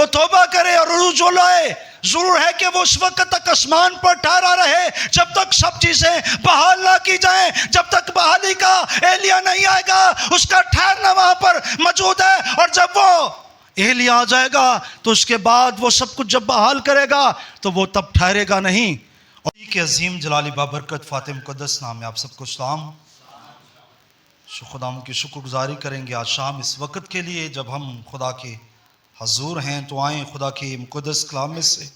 वो तौबा करे और उरूज लाए। जरूर है कि वो उस वक्त तक आसमान पर ठहरा रहे जब तक सब चीजें बहाल ना की जाएं। जब तक बहाली का एलिया नहीं आएगा, उसका ठहरना वहां पर मौजूद है। और जब वो एलिया आ जाएगा तो उसके बाद वो सब कुछ जब बहाल करेगा तो वो तब ठहरेगा नहीं। और के अजीम जलाली बाबरकत फातिह मुक़द्दस नाम में आप सबको सलाम। खुदाम की शुक्रगुजारी करेंगे आज शाम इस वक्त के लिए जब हम खुदा के हजूर हैं। तो आएँ खुदा के मुक़द्दस कलाम में से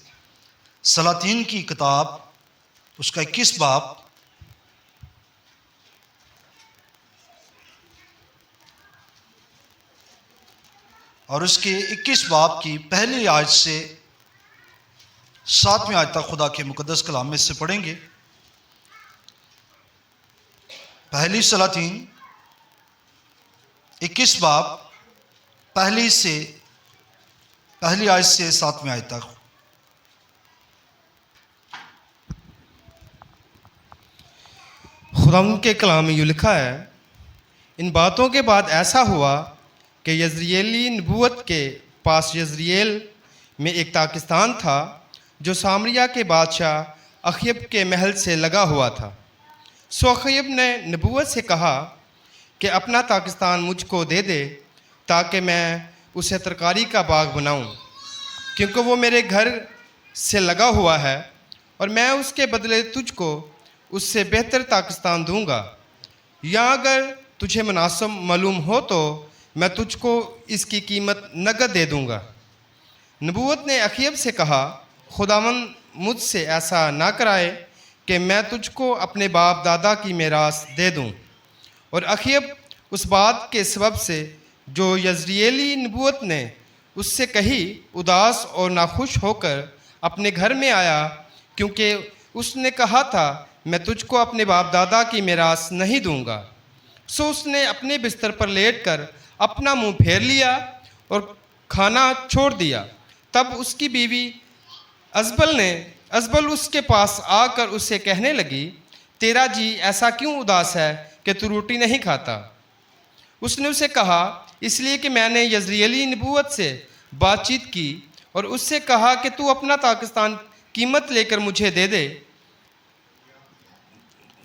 सलातीन की किताब उसका 21 बाब और उसके 21 बाब की पहली आयत से 7वीं आयत तक खुदा के मुक़द्दस कलाम में से पढ़ेंगे। पहली सलातीन 21 बाब पहली आयत से 7वीं आयत तक। खुदावंद के कलाम में यूँ लिखा है, इन बातों के बाद ऐसा हुआ कि यज़रिएली नबूवत के पास यज़रिएल में एक ताकिस्तान था जो सामरिया के बादशाह अखयब के महल से लगा हुआ था। सो अखयब ने नबूवत से कहा कि अपना ताकिस्तान मुझको दे दे ताकि मैं उसे तरकारी का बाग बनाऊं, क्योंकि वो मेरे घर से लगा हुआ है और मैं उसके बदले तुझको उससे बेहतर ताकिस्तान दूंगा। या अगर तुझे मुनासिब मालूम हो तो मैं तुझको इसकी कीमत नगद दे दूंगा। नबूवत ने अखयब से कहा, खुदावंद मुझसे ऐसा ना कराए कि मैं तुझको अपने बाप दादा की मीरास दे दूं। और अखयब उस बात के सबब से जो यज़रिएली नबूवत ने उससे कही उदास और नाखुश होकर अपने घर में आया, क्योंकि उसने कहा था मैं तुझको अपने बाप दादा की मीरास नहीं दूंगा। सो उसने अपने बिस्तर पर लेटकर अपना मुंह फेर लिया और खाना छोड़ दिया। तब उसकी बीवी अजबल उसके पास आकर उससे कहने लगी, तेरा जी ऐसा क्यों उदास है कि तू रोटी नहीं खाता? उसने उसे कहा, इसलिए कि मैंने यज़रिएली नबूवत से बातचीत की और उससे कहा कि तू अपना ताकिस्तान कीमत लेकर मुझे दे दे,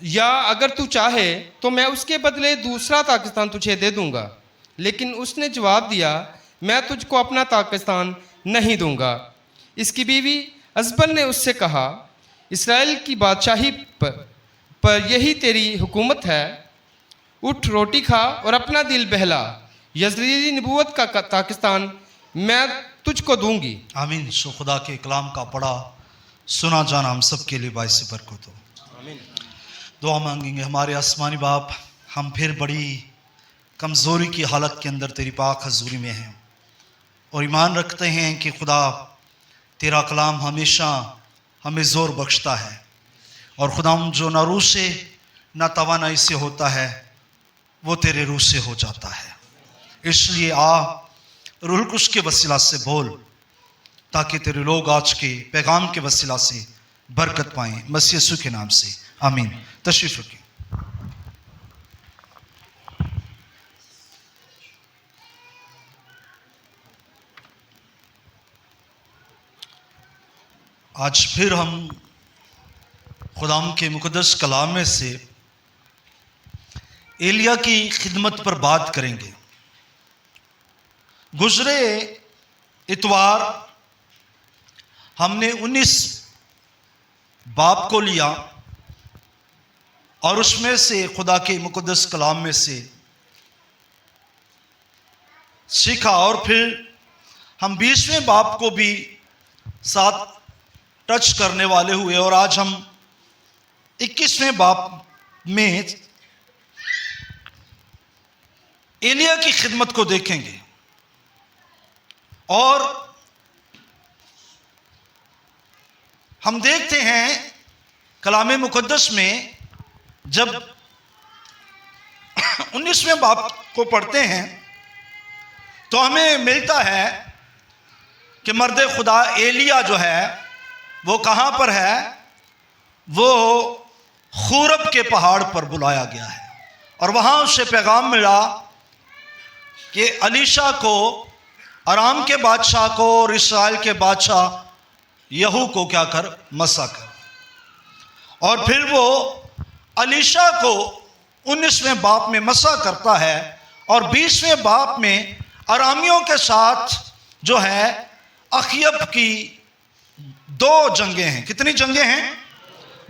या अगर तू चाहे तो मैं उसके बदले दूसरा ताकिस्तान तुझे दे दूंगा। लेकिन उसने जवाब दिया, मैं तुझको अपना ताकिस्तान नहीं दूंगा। इसकी बीवी अजबल ने उससे कहा, इसराइल की बादशाही पर यही तेरी हुकूमत है, उठ रोटी खा और अपना दिल बहला। यज़रिएली नबूवत का ताकिस्तान मैं तुझको दूंगी। आमीन। सो खुदा के कलाम का पढ़ा सुना जाना हम सब के लिए बाइस बरकत हो। आमीन। दुआ मांगेंगे। हमारे आसमानी बाप, हम फिर बड़ी कमज़ोरी की हालत के अंदर तेरी पाक हजूरी में हैं और ईमान रखते हैं कि खुदा तेरा कलाम हमेशा हमें ज़ोर बख्शता है और खुदा जो ना रूह से ना तवानाई से होता है वो तेरे रूह से हो जाता है। इसलिए रूहुल कुद्स के वसीला से बोल ताकि तेरे लोग आज के पैगाम के वसीला से बरकत पाएँ। मसीह यीशु के नाम से आमीन। तशरीफ रखिए। आज फिर हम खुदाम के मुक़द्दस कलाम में से एलिया की खिदमत पर बात करेंगे। गुजरे इतवार हमने 19 बाब को लिया और उसमें से खुदा के मुक़द्दस कलाम में से सीखा और फिर हम 20वें बाब को भी साथ टच करने वाले हुए और आज हम 21वें बाब में एलिया की खिदमत को देखेंगे। और हम देखते हैं कलाम मुक़द्दस में जब 19वें बाब को पढ़ते हैं तो हमें मिलता है कि मर्द खुदा एलिया जो है वो कहाँ पर है? वो खूरब के पहाड़ पर बुलाया गया है और वहाँ उसे पैगाम मिला कि अलीशा को अराम के बादशाह को और इसराइल के बादशाह यहू को क्या कर, मसा कर। और फिर वो अलीशा को 19वें बाप में मसा करता है और 20वें बाप में अरामियों के साथ जो है अखयब की 2 जंगें हैं। कितनी जंगें हैं?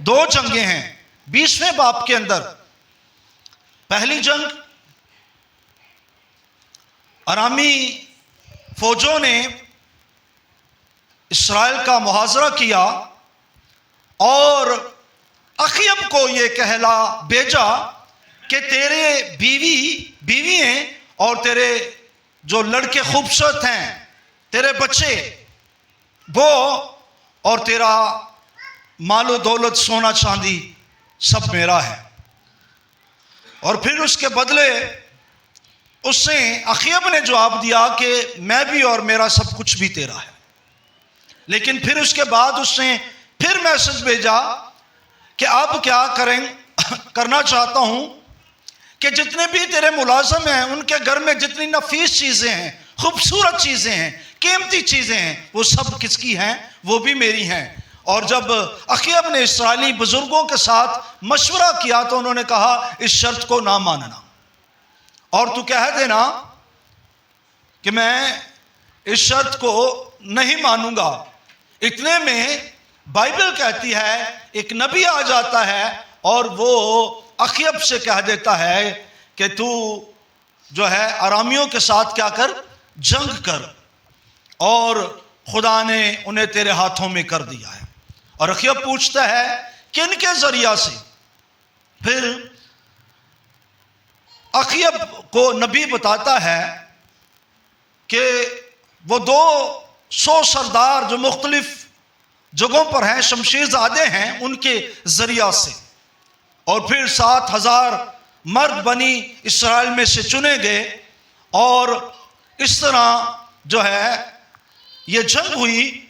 2 जंगें हैं 20वें बाप के अंदर। पहली जंग, अरामी फौजों ने इसराइल का मुहाजरा किया और अखयब को ये कहला भेजा कि तेरे बीवी हैं और तेरे जो लड़के खूबसूरत हैं, तेरे बच्चे वो, और तेरा मालो दौलत सोना चांदी सब मेरा है। और फिर उसके बदले उसने अखयब ने जवाब दिया कि मैं भी और मेरा सब कुछ भी तेरा है। लेकिन फिर उसके बाद उसने फिर मैसेज भेजा कि अब क्या करना चाहता हूं कि जितने भी तेरे मुलाजम हैं उनके घर में जितनी नफीस चीजें हैं, खूबसूरत चीजें हैं, कीमती चीजें हैं, वो सब किसकी हैं? वो भी मेरी हैं। और जब अखयब ने इस्राएली बुजुर्गों के साथ मशवरा किया तो उन्होंने कहा इस शर्त को ना मानना और तू कह देना कि मैं इस शर्त को नहीं मानूंगा। इतने में बाइबल कहती है एक नबी आ जाता है और वो अखयब से कह देता है कि तू जो है अरामियों के साथ क्या कर, जंग कर, और खुदा ने उन्हें तेरे हाथों में कर दिया है। और अखयब पूछता है किन के जरिया से? फिर अखयब को नबी बताता है कि वो 200 सरदार जो मुख्तलिफ जगहों पर हैं, शमशीरजादे हैं, उनके जरिया से, और फिर 7000 मर्द बनी इसराइल में से चुने गए और इस तरह जो है ये जंग हुई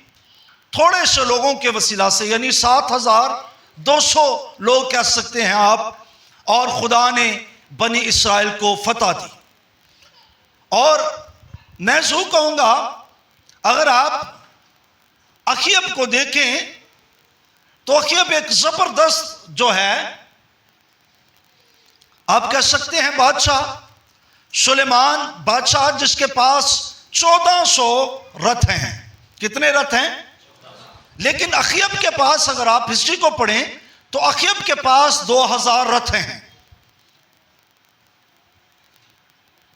थोड़े से लोगों के वसीला से, यानी 7200 लोग कह सकते हैं आप, और खुदा ने बनी इसराइल को फतह दी। और मैं जो कहूँगा, अगर आप अखयब को देखें तो अखयब एक जबरदस्त जो है आप कह सकते हैं बादशाह, सुलेमान बादशाह जिसके पास 1400 रथ हैं। कितने रथ हैं? लेकिन अखयब के पास अगर आप हिस्ट्री को पढ़ें तो अखयब के पास 2000 रथ हैं।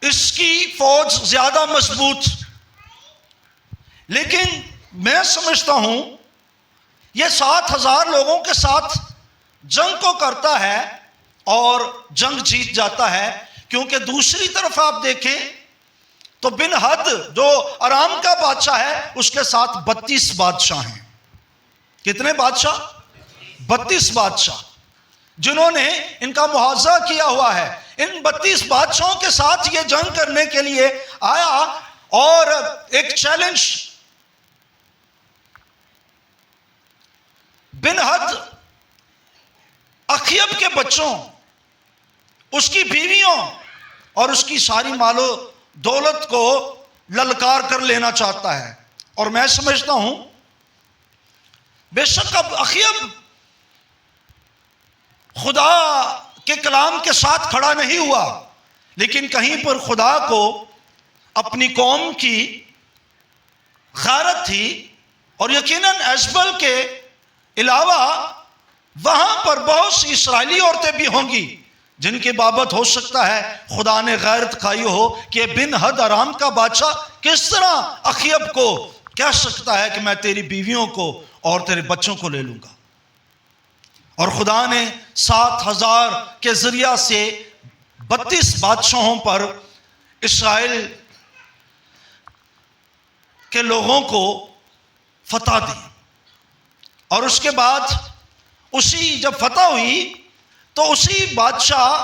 इसकी फौज ज्यादा मजबूत। लेकिन मैं समझता हूं यह 7000 लोगों के साथ जंग को करता है और जंग जीत जाता है, क्योंकि दूसरी तरफ आप देखें तो बिन हद जो अराम का बादशाह है उसके साथ 32 बादशाह हैं। कितने बादशाह? 32 बादशाह जिन्होंने इनका मुहावजा किया हुआ है। इन 32 बादशाहों के साथ ये जंग करने के लिए आया और एक चैलेंज बिन हद अखयब के बच्चों, उसकी बीवियों और उसकी सारी मालो दौलत को ललकार कर लेना चाहता है। और मैं समझता हूं बेशक अब अखयब खुदा के कलाम के साथ खड़ा नहीं हुआ, लेकिन कहीं पर खुदा को अपनी कौम की गैरत थी। और यकीनन एजबल के अलावा वहां पर बहुत सी इस्राएली औरतें भी होंगी जिनके बाबत हो सकता है खुदा ने गैरत खाई हो कि बिन हद अराम का बादशाह किस तरह अखयब को कह सकता है कि मैं तेरी बीवियों को और तेरे बच्चों को ले लूंगा। और खुदा ने 7000 के जरिया से 32 बादशाहों पर इस्राएल के लोगों को फतह दी। और उसके बाद उसी जब फतह हुई तो उसी बादशाह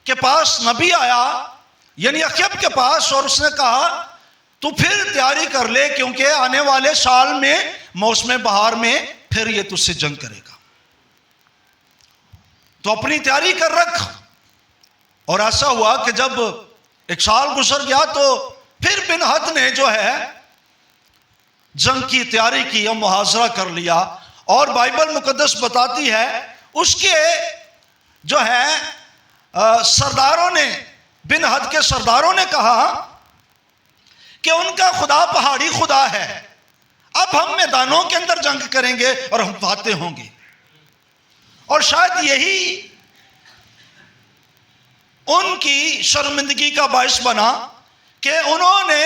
के पास नबी आया, यानी अखयब के पास, और उसने कहा तू फिर तैयारी कर ले, क्योंकि आने वाले साल में मौसम बहार में फिर ये तुझसे जंग करेगा, तो अपनी तैयारी कर रख। और ऐसा हुआ कि जब एक साल गुजर गया तो फिर बिन हद ने जो है जंग की तैयारी की और मुहाजरा कर लिया, और बाइबल मुकद्दस बताती है उसके जो है सरदारों ने, बिन हद के सरदारों ने कहा कि उनका खुदा पहाड़ी खुदा है, अब हम मैदानों के अंदर जंग करेंगे और हम फाते होंगे। और शायद यही उनकी शर्मिंदगी का बायस बना कि उन्होंने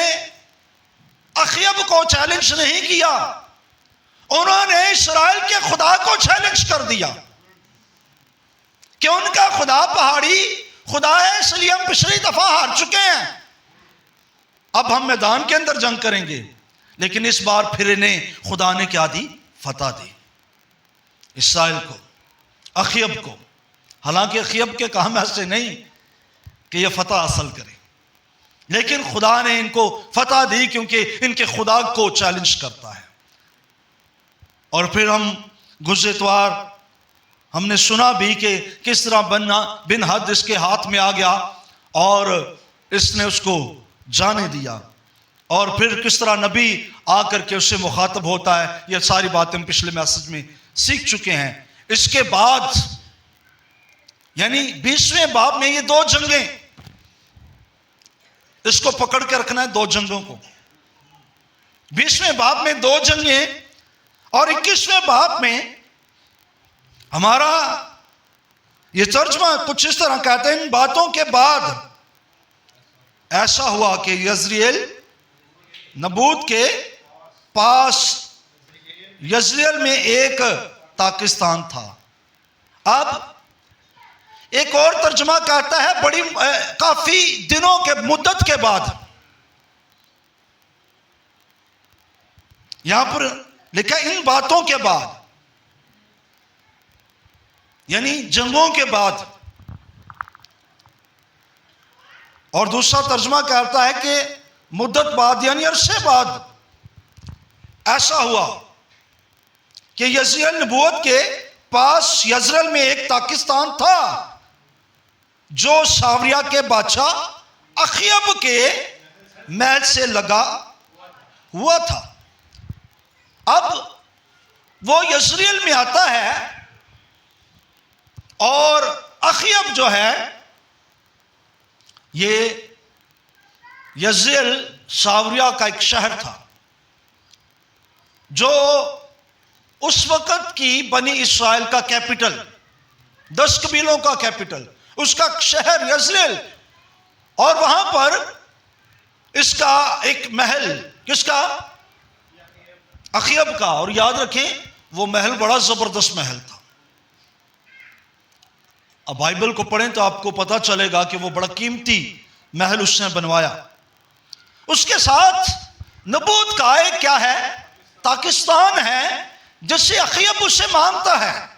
अखयब को चैलेंज नहीं किया, उन्होंने इस्राएल के खुदा को चैलेंज कर दिया कि उनका खुदा पहाड़ी खुदा है, इसलिए हम पिछली दफा हार चुके हैं, अब हम मैदान के अंदर जंग करेंगे। लेकिन इस बार फिर इन्हें खुदा ने क्या दी? फतह दी इस्राएल को, अखयब को। हालांकि अखयब के काम ऐसे नहीं कि यह फतह हासिल करे, लेकिन खुदा ने इनको फतह दी क्योंकि इनके खुदा को चैलेंज करता है। और फिर हम गुज़िर इतवार हमने सुना भी कि किस तरह बिन हद इसके हाथ में आ गया और इसने उसको जाने दिया, और फिर किस तरह नबी आकर के उससे मुखातब होता है। ये सारी बातें हम पिछले मैसेज में सीख चुके हैं। इसके बाद यानी 20वें बाब में ये दो जंगें, इसको पकड़ के रखना है, दो जंगों को। 20वें बाब में दो जंगें और 21वें बाब में हमारा ये तर्जमा कुछ इस तरह कहते हैं, इन बातों के बाद ऐसा हुआ कि यजरिएल नबूत के पास यजरिएल में एक ताकिस्तान था। अब एक और तर्जमा कहता है बड़ी काफी दिनों के मुद्दत के बाद। यहां पर लिखा इन बातों के बाद, यानी जंगों के बाद। और दूसरा तर्जमा कहता है कि मुद्दत बाद यानी अरसे बाद ऐसा हुआ कि यजरिएल नबूवत के पास यजरेल में एक ताकिस्तान था जो सावरिया के बादशाह अखयब के महल से लगा हुआ था। अब वो यजरेल में आता है और अखयब जो है ये यजरेल सावरिया का एक शहर था जो उस वक्त की बनी इस्राएल का कैपिटल, 10 कबीलों का कैपिटल, उसका शहर यजरेल। और वहां पर इसका एक महल, किसका? अखयब का। और याद रखें वो महल बड़ा जबरदस्त महल था। अब बाइबल को पढ़ें तो आपको पता चलेगा कि वो बड़ा कीमती महल उसने बनवाया। उसके साथ नबूत का एक क्या है? ताकिस्तान है जिससे अखयब उसे मांगता है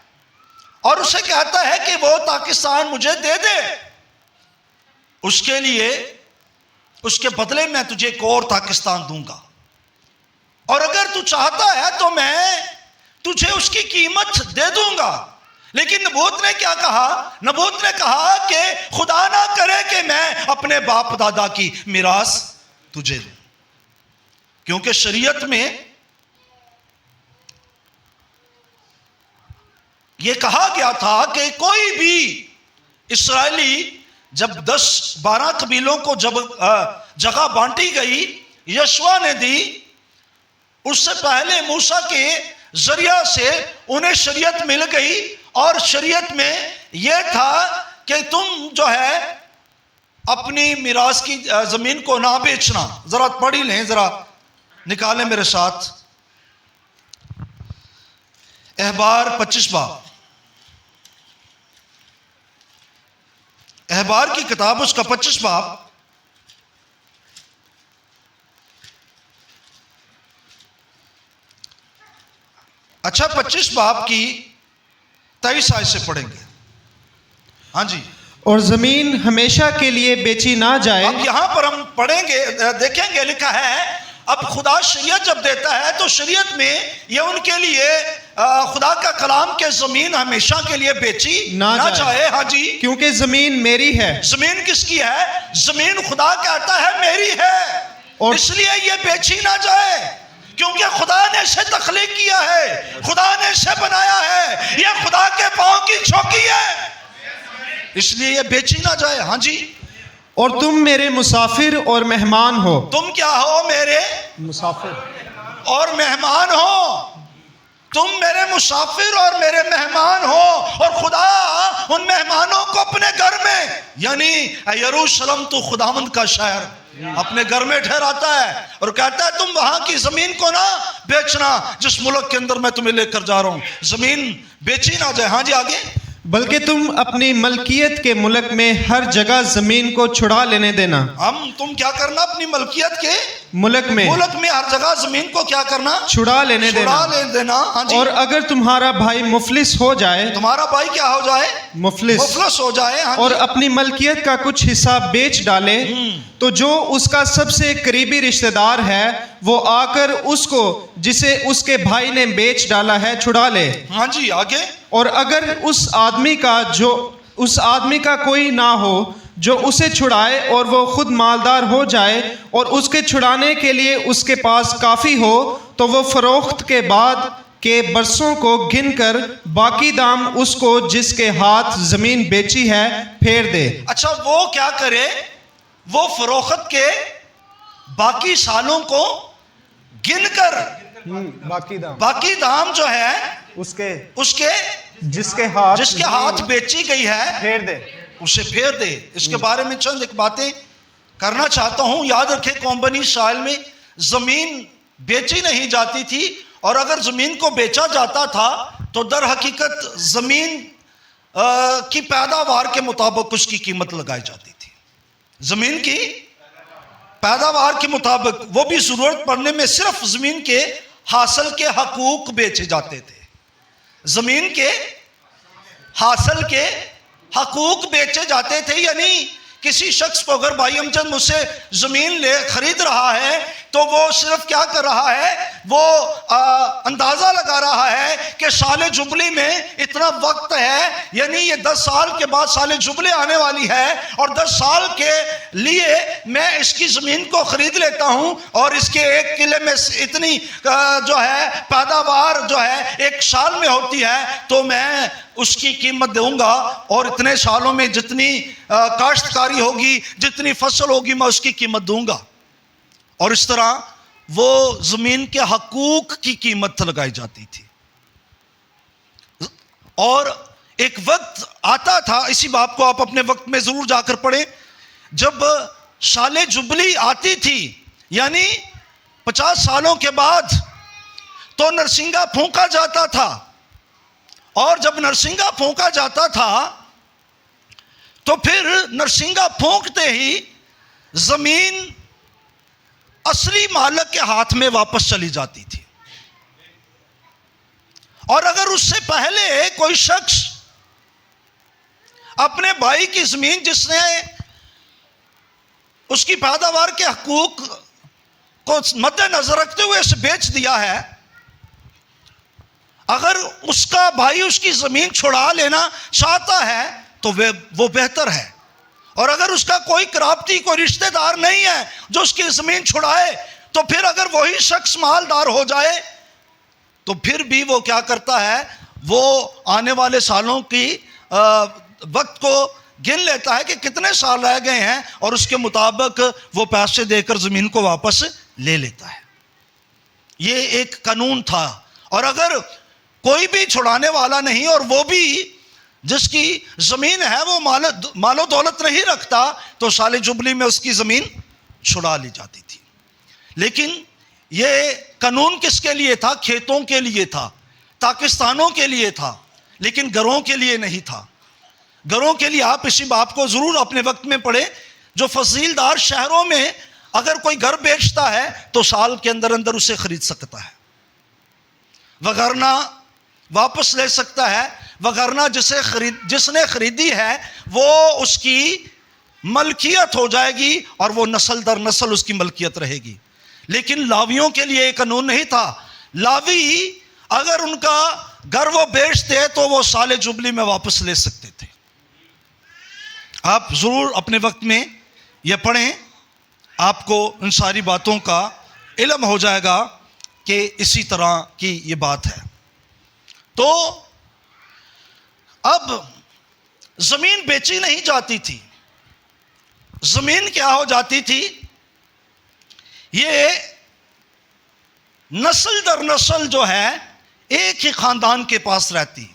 और उसे कहता है कि वो ताकिस्तान मुझे दे दे, उसके लिए उसके बदले मैं तुझे एक और ताकिस्तान दूंगा, और अगर तू चाहता है तो मैं तुझे उसकी कीमत दे दूंगा। लेकिन नबूत ने क्या कहा? नबूत ने कहा कि खुदा ना करे कि मैं अपने बाप दादा की मिरास तुझे दूं, क्योंकि शरीयत में यह कहा गया था कि कोई भी इस्राएली, जब 10-12 कबीलों को जब जगह बांटी गई, यशवा ने दी, उससे पहले मूसा के जरिया से उन्हें शरीयत मिल गई। और शरीयत में यह था कि तुम जो है अपनी मिरास की जमीन को ना बेचना। जरा पढ़ ही लें, जरा निकालें मेरे साथ अहबार 25 बाब, अहबार की किताब उसका 25 बाब। अच्छा, 25 बाब की 23 आयत से पढ़ेंगे। हाँ जी। और जमीन हमेशा के लिए बेची ना जाए। अब यहां पर हम पढ़ेंगे, देखेंगे, लिखा है अब खुदा शरीयत जब देता है तो शरीयत में ये उनके लिए खुदा का कलाम के जमीन हमेशा के लिए बेची ना जाए। हाँ जी, क्योंकि जमीन मेरी है। जमीन किसकी है? जमीन खुदा कहता है मेरी है। और इसलिए ये बेची ना जाए, क्योंकि खुदा ने इसे तख्लीक किया है, खुदा ने इसे बनाया है, ये खुदा के पांव की चौकी है, इसलिए ये बेची ना जाए। हाँ जी। और तुम मेरे मुसाफिर और मेहमान हो। तुम क्या हो? मेरे मुसाफिर और मेहमान हो। तुम मेरे मुसाफिर और मेरे मेहमान हो, और खुदा उन मेहमानों को अपने घर में, यानी यरूशलेम तो खुदावंद का शहर, अपने घर में ठहराता है और कहता है तुम वहां की जमीन को ना बेचना जिस मुल्क के अंदर मैं तुम्हें लेकर जा रहा हूं, जमीन बेची ना जाए। हाँ जी, आगे। बल्कि तुम अपनी मलकियत के मुल्क में हर जगह जमीन को छुड़ा लेने देना। तुम क्या करना? अपनी मलकियत के मुल्क में हर जगह जमीन को क्या करना? छुड़ा लेने देना। हाँ जी। और अगर तुम्हारा भाई मुफलिस हो जाए, तुम्हारा भाई क्या हो जाए? मुफलिस हो जाए। हाँ और जी। अपनी मलकियत का कुछ हिस्सा बेच डाले, तो जो उसका सबसे करीबी रिश्तेदार है वो आकर उसको, जिसे उसके भाई ने बेच डाला है, छुड़ा ले। हाँ जी, आगे। और अगर उस आदमी का कोई ना हो जो उसे छुड़ाए और वो खुद मालदार हो जाए और उसके छुड़ाने के लिए उसके पास काफ़ी हो, तो वो फरोख्त के बाद के बरसों को गिनकर बाकी दाम उसको जिसके हाथ जमीन बेची है फेर दे। अच्छा, वो क्या करे? वो फरोख्त के बाकी सालों को गिनकर बाकी दाम जो है उसके जिसके हाथ बेची गई है फेर दे, उसे फेर दे। इसके बारे में चंद एक बातें करना चाहता हूं। याद रखें, कौम बनी इस्राइल में जमीन बेची नहीं जाती थी, और अगर जमीन को बेचा जाता था तो दर हकीकत जमीन की पैदावार के मुताबिक उसकी कीमत लगाई जाती थी। जमीन की पैदावार के मुताबिक, वो भी जरूरत पड़ने में सिर्फ जमीन के हासिल के हकूक बेचे जाते थे। जमीन के हासिल के हकूक बेचे जाते थे, यानी किसी शख्स को अगर भाई अमजद मुझसे जमीन खरीद रहा है तो वो सिर्फ क्या कर रहा है? वो अंदाजा लगा रहा है कि साले जुबली में इतना वक्त है, यानी ये 10 साल के बाद साले जुबली आने वाली है, और 10 साल के लिए मैं इसकी ज़मीन को ख़रीद लेता हूँ, और इसके एक किले में इतनी जो है पैदावार जो है 1 साल में होती है, तो मैं उसकी कीमत दूंगा, और इतने सालों में जितनी काश्तकारी होगी, जितनी फसल होगी, मैं उसकी कीमत दूंगा। और इस तरह वो जमीन के हकूक की कीमत लगाई जाती थी। और एक वक्त आता था, इसी बात को आप अपने वक्त में जरूर जाकर पढ़ें, जब साले जुबली आती थी, यानी 50 सालों के बाद तो नरसिंगा फूंका जाता था, और जब नरसिंगा फूंका जाता था तो फिर नरसिंगा फूंकते ही जमीन असली मालिक के हाथ में वापस चली जाती थी। और अगर उससे पहले कोई शख्स अपने भाई की जमीन, जिसने उसकी पैदावार के हकूक को मद्देनजर रखते हुए इसे बेच दिया है, अगर उसका भाई उसकी जमीन छुड़ा लेना चाहता है तो वो बेहतर है। और अगर उसका कोई कराबती, कोई रिश्तेदार नहीं है जो उसकी ज़मीन छुड़ाए, तो फिर अगर वही शख्स मालदार हो जाए तो फिर भी वो क्या करता है? वो आने वाले सालों की वक्त को गिन लेता है कि कितने साल रह गए हैं, और उसके मुताबिक वो पैसे देकर ज़मीन को वापस ले लेता है। ये एक कानून था। और अगर कोई भी छुड़ाने वाला नहीं, और वो भी जिसकी ज़मीन है वो मालो दौलत नहीं रखता, तो साले जुबली में उसकी ज़मीन छुड़ा ली जाती थी। लेकिन ये कानून किसके लिए था? खेतों के लिए था, पाकिस्तानों के लिए था, लेकिन घरों के लिए नहीं था। घरों के लिए आप इसी बात को ज़रूर अपने वक्त में पढ़ें, जो फसीलदार शहरों में अगर कोई घर बेचता है तो साल के अंदर अंदर उसे ख़रीद सकता है, वगरना वापस ले सकता है, वगरना जिसने खरीदी है वो उसकी मलकियत हो जाएगी, और वो नस्ल दर नस्ल उसकी मलकियत रहेगी। लेकिन लावियों के लिए एक कानून नहीं था। लावी अगर उनका घर वो बेचते तो वो साले जुबली में वापस ले सकते थे। आप जरूर अपने वक्त में ये पढ़ें। आपको इन सारी बातों का इल्म हो जाएगा कि इसी तरह की ये बात है। तो अब ज़मीन बेची नहीं जाती थी, ज़मीन क्या हो जाती थी, ये नस्ल दर नस्ल जो है एक ही ख़ानदान के पास रहती।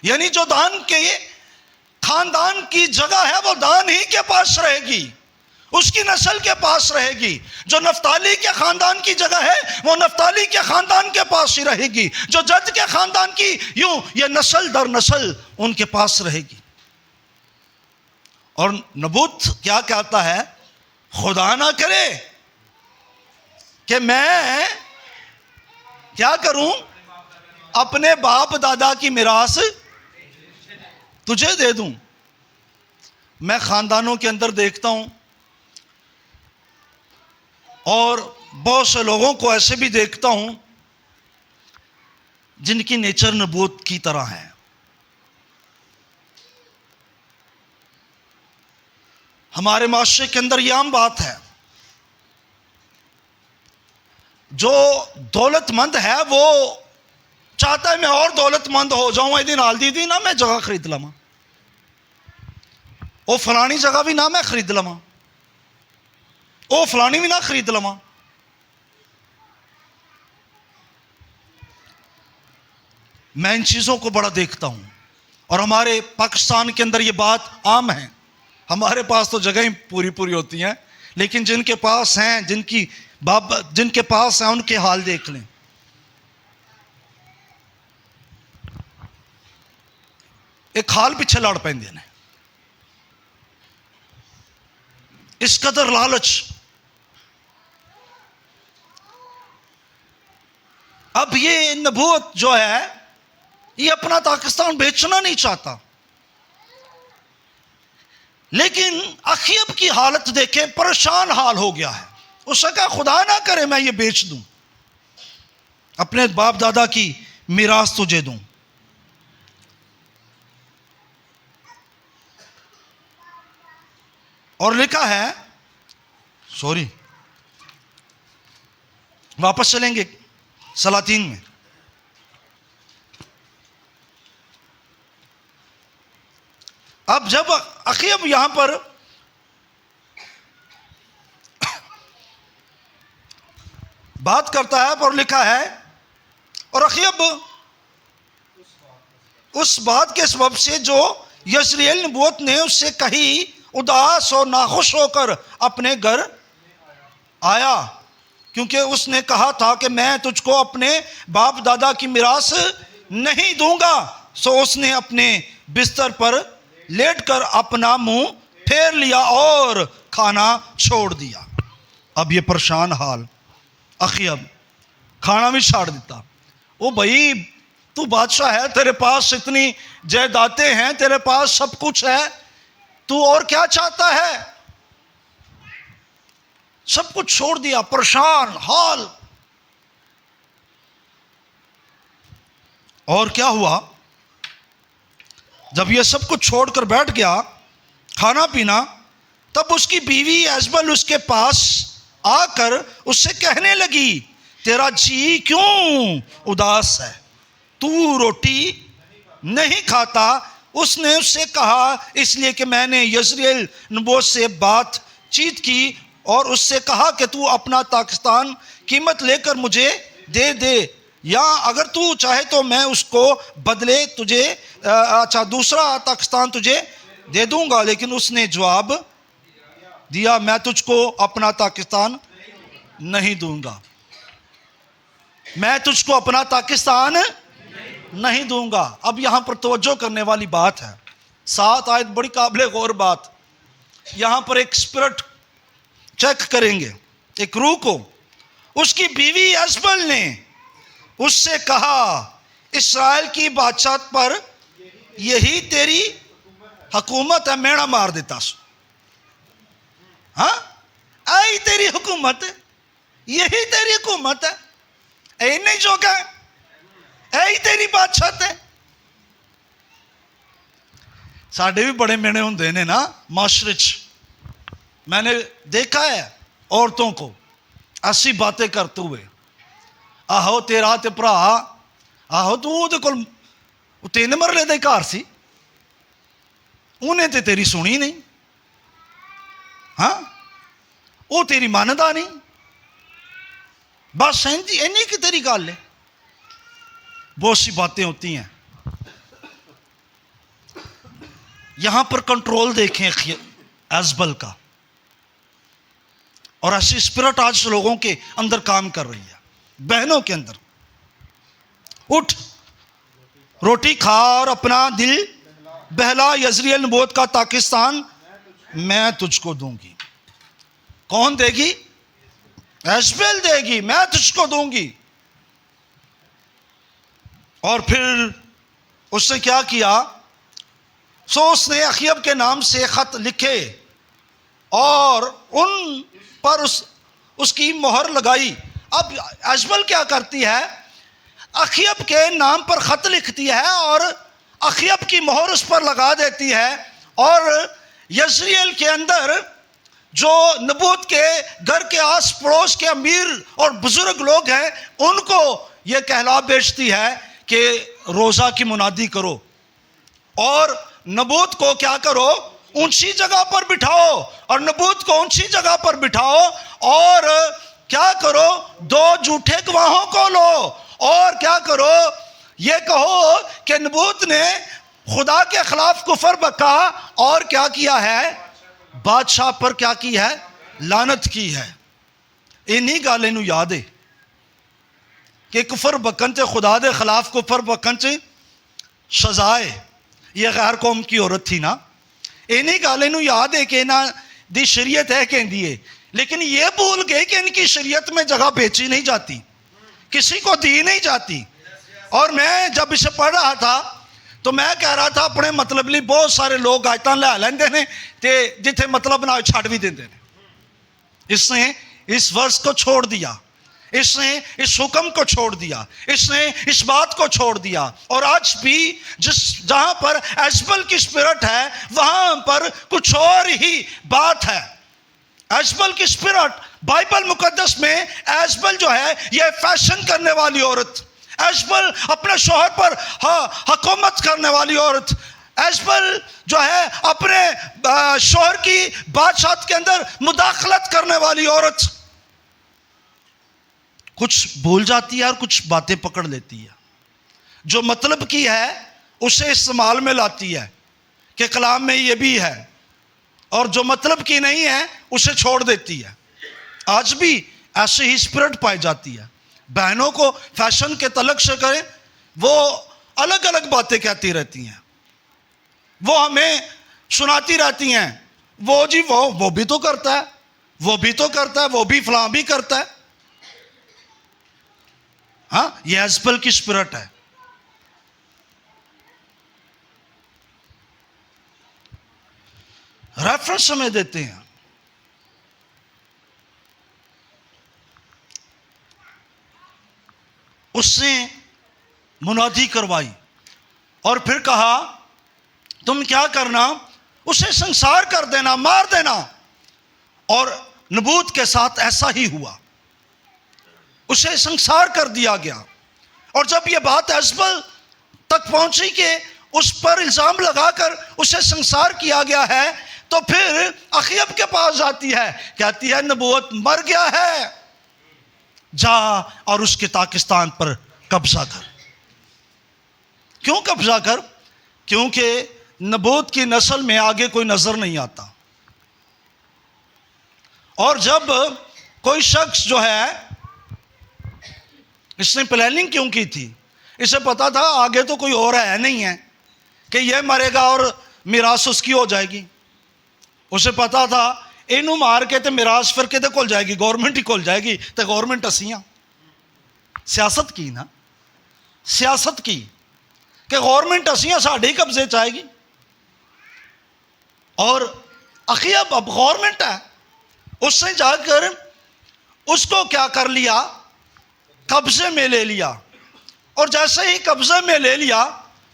यानी जो दान के ख़ानदान की जगह है वो दान ही के पास रहेगी, उसकी नस्ल के पास रहेगी। जो नफ्ताली के ख़ानदान की जगह है वो नफ्ताली के ख़ानदान के पास ही रहेगी। जो जद के ख़ानदान की, यूं ये नस्ल दर नस्ल उनके पास रहेगी। और नबूत क्या कहता है, खुदा ना करे कि मैं क्या करूं, अपने बाप दादा की मिरास तुझे दे दूं। मैं खानदानों के अंदर देखता हूं और बहुत से लोगों को ऐसे भी देखता हूं जिनकी नेचर नबूत की तरह है। हमारे माशरे के अंदर यह आम बात है, जो दौलतमंद है वो चाहता है मैं और दौलतमंद हो जाऊं, यदि नाल दी ना मैं जगह खरीद लवा, वो फलानी जगह भी ना मैं खरीद लवा, वो फलानी भी ना खरीद लवा। मैं इन चीज़ों को बड़ा देखता हूं और हमारे पाकिस्तान के अंदर ये बात आम है। हमारे पास तो जगह ही पूरी पूरी होती हैं, लेकिन जिनके पास हैं, जिनके पास हैं उनके हाल देख लें। एक हाल पिछे लड़ पैंदे ने, इस कदर लालच। अब ये नबूवत जो है ये अपना पाकिस्तान बेचना नहीं चाहता, लेकिन अखियब की हालत देखें, परेशान हाल हो गया है। उसने कहा खुदा ना करे मैं ये बेच दूं, अपने बाप दादा की मिरास तुझे दूं। और लिखा है, सॉरी वापस चलेंगे सलातीन में। अब जब अखियब यहां पर बात करता है और लिखा है, और अखियब उस बात के सबब से जो यज़रिएल नबूवत ने उससे कही, उदास और नाखुश होकर अपने घर आया, क्योंकि उसने कहा था कि मैं तुझको अपने बाप दादा की मिरास नहीं दूंगा। सो उसने अपने बिस्तर पर लेटकर अपना मुंह फेर लिया और खाना छोड़ दिया। अब ये परेशान हाल अखियब खाना भी छाड़ देता। ओ भाई तू बादशाह है, तेरे पास इतनी जायदादें हैं, तेरे पास सब कुछ है, तू और क्या चाहता है? सब कुछ छोड़ दिया, परेशान हाल। और क्या हुआ, जब ये सब कुछ छोड़कर बैठ गया खाना पीना, तब उसकी बीवी एजबल उसके पास आकर उससे कहने लगी, तेरा जी क्यों उदास है, तू रोटी नहीं खाता? उसने उससे कहा, इसलिए कि मैंने यज़रिएल नबूवत से बातचीत की और उससे कहा कि तू अपना पाकिस्तान कीमत लेकर मुझे दे दे, या अगर तू चाहे तो मैं उसको बदले तुझे अच्छा दूसरा पाकिस्तान तुझे दे दूंगा। लेकिन उसने जवाब दिया, मैं तुझको अपना पाकिस्तान नहीं दूंगा, मैं तुझको अपना पाकिस्तान नहीं दूंगा। अब यहां पर तवज्जो करने वाली बात है, 7 आयत बड़ी काबिल गौर बात। यहां पर एक स्पिरिट चेक करेंगे, एक रूह को। उसकी बीवी एजबल ने उससे कहा, इस्राएल की बादशाह पर यही तेरी हुकूमत है, मेड़ा मार देता। हाँ, आई तेरी हुकूमत है, यही तेरी हुकूमत है, ऐ नहीं जो का ऐ तेरी बादशाह है। साढ़े भी बड़े मेने होंगे ने ना माशरे च, मैंने देखा है औरतों को ऐसी बातें करते हुए, आहो तेरा ते भरा, आहो तू ਉਹਦੇ ਕੋਲ 3 ਮਰਲੇ ਦਾ ਘਰ ਸੀ, ਉਹਨੇ ਤੇ ਤੇਰੀ ਸੁਣੀ ਨਹੀਂ, हाँ वो तेरी मानता नहीं, बस इन्नी की तेरी गल है। बहुत सी बातें होती हैं। यहां पर कंट्रोल देखें एजबल का, और ऐसी स्पिरिट आज लोगों के अंदर काम कर रही है, बहनों के अंदर। उठ रोटी खा और अपना दिल बहला, यजरियल नबूवत का पाकिस्तान मैं तुझको दूंगी। कौन देगी? एजबेल देगी, मैं तुझको दूंगी। और फिर उसने क्या किया? सो उसने अखीब के नाम से खत लिखे और उन पर उसकी मोहर लगाई। अब एजबेल क्या करती है? अखीब के नाम पर खत लिखती है और अखीब की मोहर उस पर लगा देती है, और यजरियल के अंदर जो नबूवत के घर के आस पड़ोस के अमीर और बुजुर्ग लोग हैं, उनको ये कहला बेचती है कि रोज़ा की मुनादी करो और नबूवत को क्या करो, ऊंची जगह पर बिठाओ, और नबूवत को ऊंची जगह पर बिठाओ, और क्या करो, 2 झूठे गवाहों को लो, और क्या करो, ये कहो कि नबूवत ने खुदा के खिलाफ कुफर बका और क्या किया है, बादशाह पर क्या की है, लानत की है। इन्हीं गल इनू याद है कि कुफर बकन से, खुदा के खिलाफ कुफर बकन से सजा है। ये गैर कौम की औरत थी ना, इन्हीं गल इनू याद है कि इन्हां दी शरीयत है कहती है, लेकिन ये भूल गए कि इनकी शरीयत में जगह बेची नहीं जाती, किसी को दी नहीं जाती। और मैं जब इसे पढ़ रहा था तो मैं कह रहा था अपने मतलब लिए बहुत सारे लोग आयतां लै लैंदे ने ते जिथे मतलब ना छड़ भी देंदे ने। इसने इस वर्ष को छोड़ दिया, इसने इस हुक्म को छोड़ दिया, इसने इस बात को छोड़ दिया। और आज भी जहां पर एजबल की स्पिरिट है, वहां पर कुछ और ही बात है। एजबल की स्पिरिट बाइबल मुकद्दस में, एजबल जो है यह फैशन करने वाली औरत, एजबल अपने शोहर पर हुकूमत करने वाली औरत, एजबल जो है अपने शोहर की बादशाहत के अंदर मुदाखलत करने वाली औरत, कुछ भूल जाती है और कुछ बातें पकड़ लेती है, जो मतलब की है उसे इस्तेमाल में लाती है कि कलाम में ये भी है, और जो मतलब की नहीं है उसे छोड़ देती है। आज भी ऐसे ही स्पिरिट पाई जाती है। बहनों को फैशन के तलक से करें, वो अलग अलग बातें कहती रहती हैं, वो हमें सुनाती रहती हैं, वो जी वो भी तो करता है, वो भी तो करता है, वो भी फलां भी करता है। हाँ, ये एजबल की स्पिरिट है। रेफरेंस हमें देते हैं, उसने मुनादी करवाई और फिर कहा तुम क्या करना, उसे संसार कर देना, मार देना। और नबूवत के साथ ऐसा ही हुआ, उसे संसार कर दिया गया। और जब यह बात एजबल तक पहुंची कि उस पर इल्जाम लगाकर उसे संसार किया गया है, तो फिर अखीब के पास जाती है, कहती है नबूवत मर गया है, जा और उसके पाकिस्तान पर कब्जा कर। क्यों कब्जा कर? क्योंकि नबूवत की नस्ल में आगे कोई नजर नहीं आता। और जब कोई शख्स जो है, इसने प्लानिंग क्यों की थी? इसे पता था आगे तो कोई और है नहीं है कि यह मरेगा और मिरास उसकी हो जाएगी। उसे पता था इनू मार के तो मिरास फिर किते कोल जाएगी, गवर्नमेंट ही कोल जाएगी, तो गवर्नमेंट असियां सियासत की ना, सियासत की कि गवर्नमेंट असियां साढ़े कब्जे च आएगी। और अखीब अब गवर्नमेंट है, उसने जाकर उसको क्या कर लिया, कब्जे में ले लिया। और जैसे ही कब्जे में ले लिया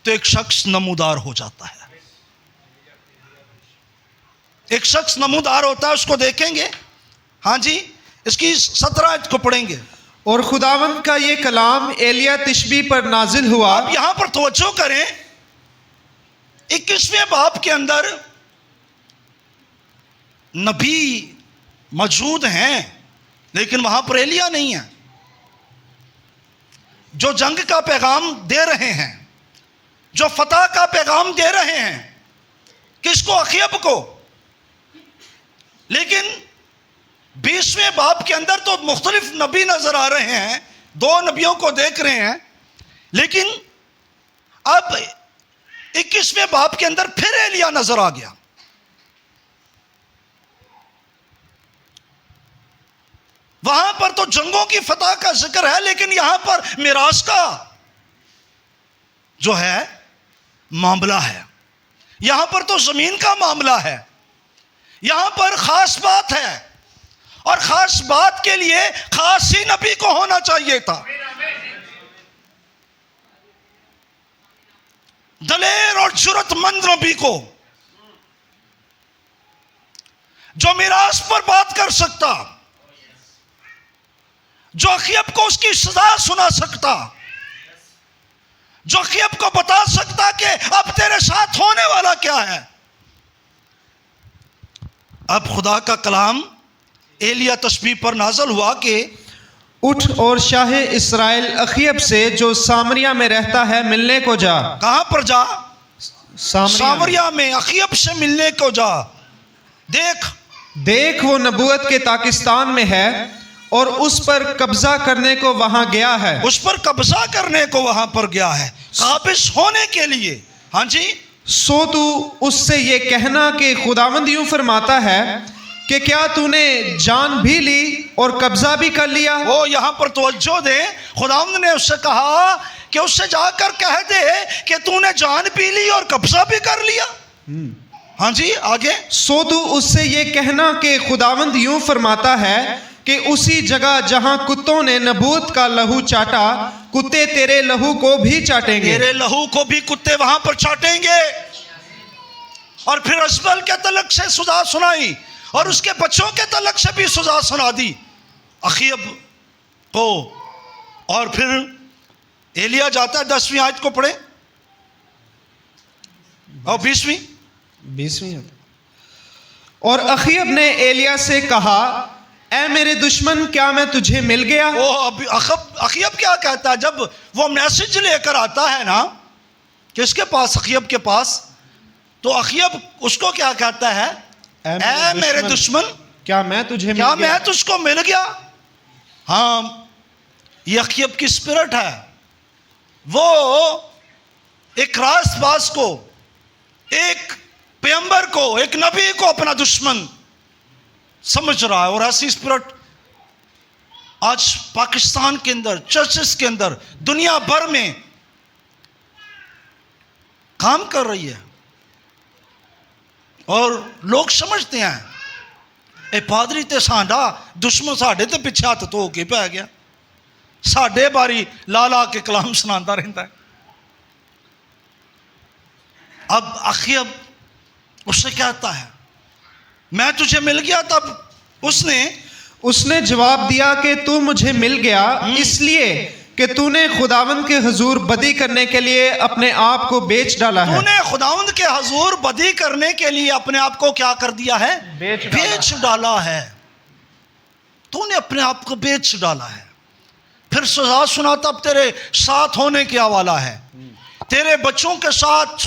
तो एक शख्स नमूदार हो जाता है। एक शख्स नमूदार होता है, उसको देखेंगे हाँ जी, इसकी 17 आयत को पढ़ेंगे। और खुदावंद का ये कलाम एलिया तिशबी पर नाजिल हुआ। अब यहां पर तवज्जो करें, 21वें बाब के अंदर नबी मौजूद हैं, लेकिन वहां पर एलिया नहीं है, जो जंग का पैगाम दे रहे हैं, जो फतह का पैगाम दे रहे हैं। किसको? अखीब को। लेकिन 20वें बाब के अंदर तो मुख्तलिफ नबी नजर आ रहे हैं, 2 नबियों को देख रहे हैं। लेकिन अब 21वें बाब के अंदर फिर एलिया नजर आ गया। वहां पर तो जंगों की फतह का जिक्र है, लेकिन यहां पर मिराज का जो है मामला है। यहां पर तो जमीन का मामला है। यहां पर खास बात है, और खास बात के लिए खास ही नबी को होना चाहिए था। दलेर और जुर्रतमंद नबी को, जो मिराज पर बात कर सकता, जो अखीब को उसकी सजा सुना सकता, जो अखीब को बता सकता कि अब तेरे साथ होने वाला क्या है। अब खुदा का कलाम एलिया तशबीह पर नाज़िल हुआ कि उठ और शाह इस्राएल अखीब से जो सामरिया में रहता है मिलने को जा। कहां पर जा? सामरिया सामरिया में अखीब से मिलने को जा। देख वो नबूवत के पाकिस्तान में है और उस पर कब्जा करने को वहां गया है। उस पर कब्जा करने को वहां पर गया है, काबिज होने के लिए। हाँ जी, सो तू उससे ये कहना कि खुदावंद यूं फरमाता है कि क्या तूने जान भी ली और कब्जा भी कर लिया। वो यहां पर तवज्जो दे, खुदावंद ने उससे कहा कि उससे जाकर कह दे कि तूने जान पी ली और कब्जा भी कर लिया। हाँ जी, आगे। सो तू उससे ये कहना कि खुदावंद यूं फरमाता है कि उसी जगह जहां कुत्तों ने नबूत का लहू चाटा, कुत्ते तेरे लहू को भी चाटेंगे। तेरे लहू को भी कुत्ते वहां पर चाटेंगे। और फिर अजबल के तलक से सजा सुनाई और उसके बच्चों के तलक से भी सजा सुना दी अखीब को। और फिर एलिया जाता है, 10वीं आयत को पढ़े और 20वीं। और अखीब ने एलिया से कहा, ऐ मेरे दुश्मन, क्या मैं तुझे मिल गया। वो अखीब क्या कहता है जब वो मैसेज लेकर आता है ना किसके पास? अखीब के पास। तो अखीब उसको क्या कहता है? ऐ मेरे दुश्मन, क्या मैं तुझको मिल गया। हाँ, ये अखीब की स्पिरिट है। वो एक रास्तबाज को, एक पैगंबर को, एक नबी को अपना दुश्मन समझ रहा है। और ऐसी स्पिरिट आज पाकिस्तान के अंदर, चर्चेस के अंदर, दुनिया भर में काम कर रही है। और लोग समझते हैं ए पादरी ते साडा दुश्मन साडे ते पिछे हथ धो के पै गया, साडे बारी ला ला के कलाम सुनाता रहता है। अब अखीब उससे कहता है मैं तुझे मिल गया। तब उसने जवाब दिया कि तू मुझे मिल गया इसलिए कि तूने खुदावंद के हुजूर बदी करने के लिए अपने आप को बेच डाला है। तूने खुदावंद के हुजूर बदी करने के लिए अपने आप को क्या कर दिया है? बेच डाला है। तूने अपने आप को बेच डाला है। फिर सजा सुना, तब तेरे साथ होने क्या वाला है। तेरे बच्चों के साथ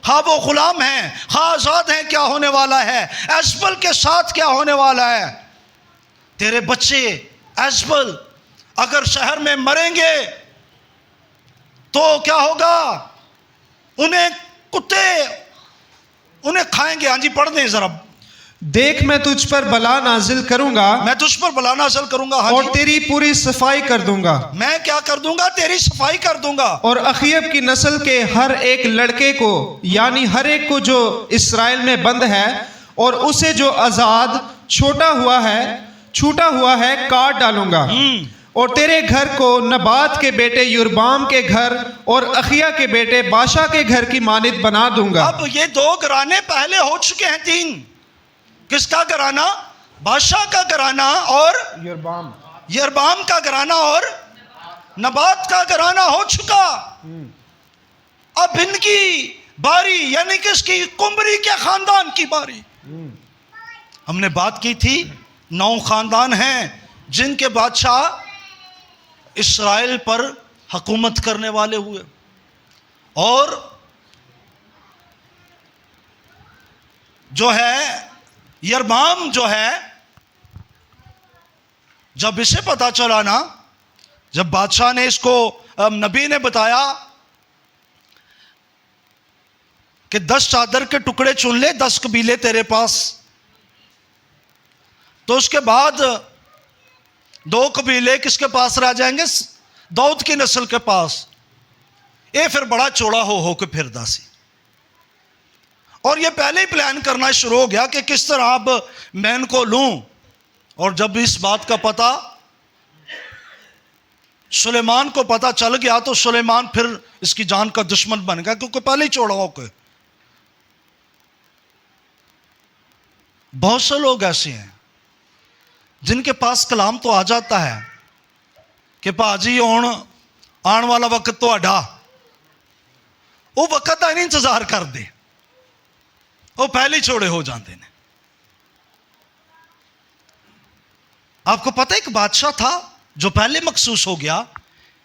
हाँ वो गुलाम हैं, हाँ आजाद हैं, क्या होने वाला है। एजबल के साथ क्या होने वाला है। तेरे बच्चे एजबल अगर शहर में मरेंगे तो क्या होगा? उन्हें कुत्ते उन्हें खाएंगे। हाँ जी, पढ़ दें जरा। देख मैं तुझ पर बला नाजिल करूंगा, मैं तुझ पर बला नाजिल करूंगा। हाँ और जी। तेरी पूरी सफाई कर दूंगा। मैं क्या कर दूंगा? तेरी सफाई कर दूंगा। और अखीब की नस्ल के हर एक लड़के को, यानी हर एक को जो इस्राएल में बंद है और उसे जो आजाद छूटा हुआ है काट डालूंगा। और तेरे घर को नबात के बेटे युरबाम के घर और अखिया के बेटे बाशा के घर की मानित बना दूंगा। अब ये 2 घराने पहले हो चुके हैं। 3 किसका घराना? बादशाह का घराना और यरबाम का घराना और नबात का घराना हो चुका। अब इनकी बारी, यानी कि इसकी कुमरी के खानदान की बारी। हमने बात की थी 9 खानदान हैं जिनके बादशाह इस्राएल पर हुकूमत करने वाले हुए। और जो है यरबाम जो है, जब इसे पता चला ना, जब बादशाह ने इसको, नबी ने बताया कि 10 चादर के टुकड़े चुन ले, 10 कबीले तेरे पास, तो उसके बाद 2 कबीले किसके पास रह जाएंगे? दाऊद की नस्ल के पास। ये फिर बड़ा चौड़ा हो के फिर दासी। और ये पहले ही प्लान करना शुरू हो गया कि किस तरह अब मैं इनको लूं। और जब इस बात का पता सुलेमान को पता चल गया तो सुलेमान फिर इसकी जान का दुश्मन बन गया, क्योंकि पहले ही चौड़ा हो के। बहुत से लोग ऐसे हैं जिनके पास कलाम तो आ जाता है कि भाजी आने वाला वक्त तो आडा, वो वक्त का नहीं इंतजार कर दे, वो पहले ही छोड़े हो जाते हैं। आपको पता है एक बादशाह था जो पहले मखसूस हो गया,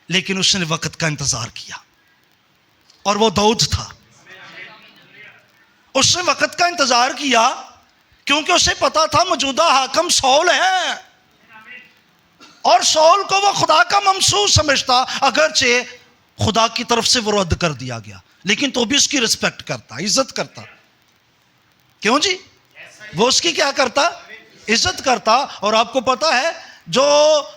लेकिन उसने वक्त का इंतजार किया, और वो दाऊद था। उसने वक्त का इंतजार किया क्योंकि उसे पता था मौजूदा हाकम सौल है, और सौल को वो खुदा का ममसूस समझता, अगरचे खुदा की तरफ से वो रद्द कर दिया गया, लेकिन तो भी उसकी रिस्पेक्ट करता, इज्जत करता। क्यों जी? वो उसकी क्या करता? इज्जत करता। और आपको पता है जो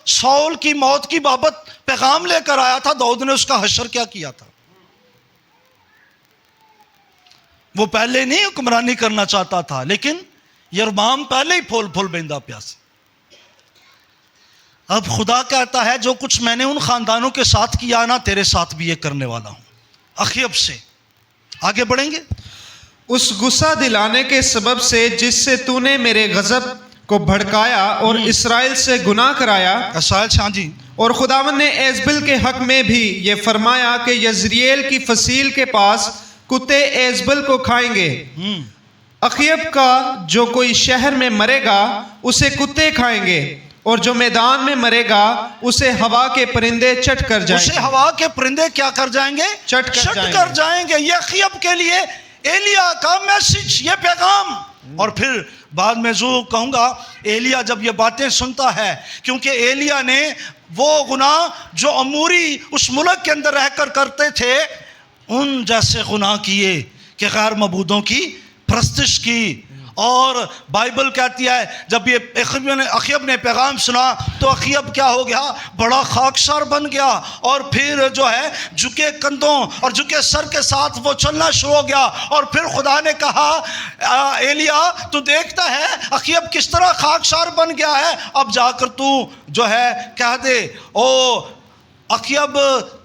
सौल की मौत की बाबत पैगाम लेकर आया था, दाऊद ने उसका हशर क्या किया था? वो पहले नहीं हुक्मरानी करना चाहता था, लेकिन यरबाम पहले ही फूल बेंदा प्यास। अब खुदा कहता है जो कुछ मैंने उन खानदानों के साथ किया ना, तेरे साथ भी ये करने वाला हूं। अखीब से आगे बढ़ेंगे। उस गुस्सा दिलाने के सबब से जिससे तूने मेरे गजब को भड़काया और इसराइल से गुनाह कराया। हाँ जी। और खुदावन ने एजबिल के हक में भी ये फरमाया कि यजरिएल की फसील के पास कुत्ते एजबिल को खाएंगे। अखीब का जो कोई शहर में मरेगा उसे कुत्ते खाएंगे, और जो मैदान में मरेगा उसे हवा के परिंदे चट कर जाएंगे। उसे हवा के परिंदे क्या कर जाएंगे? चट कर जाएंगे। ये अखीब के लिए एलिया का मैसेज, ये पैगाम। और फिर बाद में जो कहूंगा, एलिया जब ये बातें सुनता है, क्योंकि एलिया ने वो गुनाह जो अमूरी उस मुल्क के अंदर रहकर करते थे, उन जैसे गुनाह किए कि गैर मबूदों की परस्तिश की। और बाइबल कहती है जब ये अखीब ने पैगाम सुना तो अखीब क्या हो गया? बड़ा खाकसार बन गया, और फिर जो है झुके कंधों और झुके सर के साथ वो चलना शुरू हो गया। और फिर खुदा ने कहा, एलिया तू देखता है अखीब किस तरह खाकसार बन गया है, अब जाकर तू जो है कह दे, ओ अखीब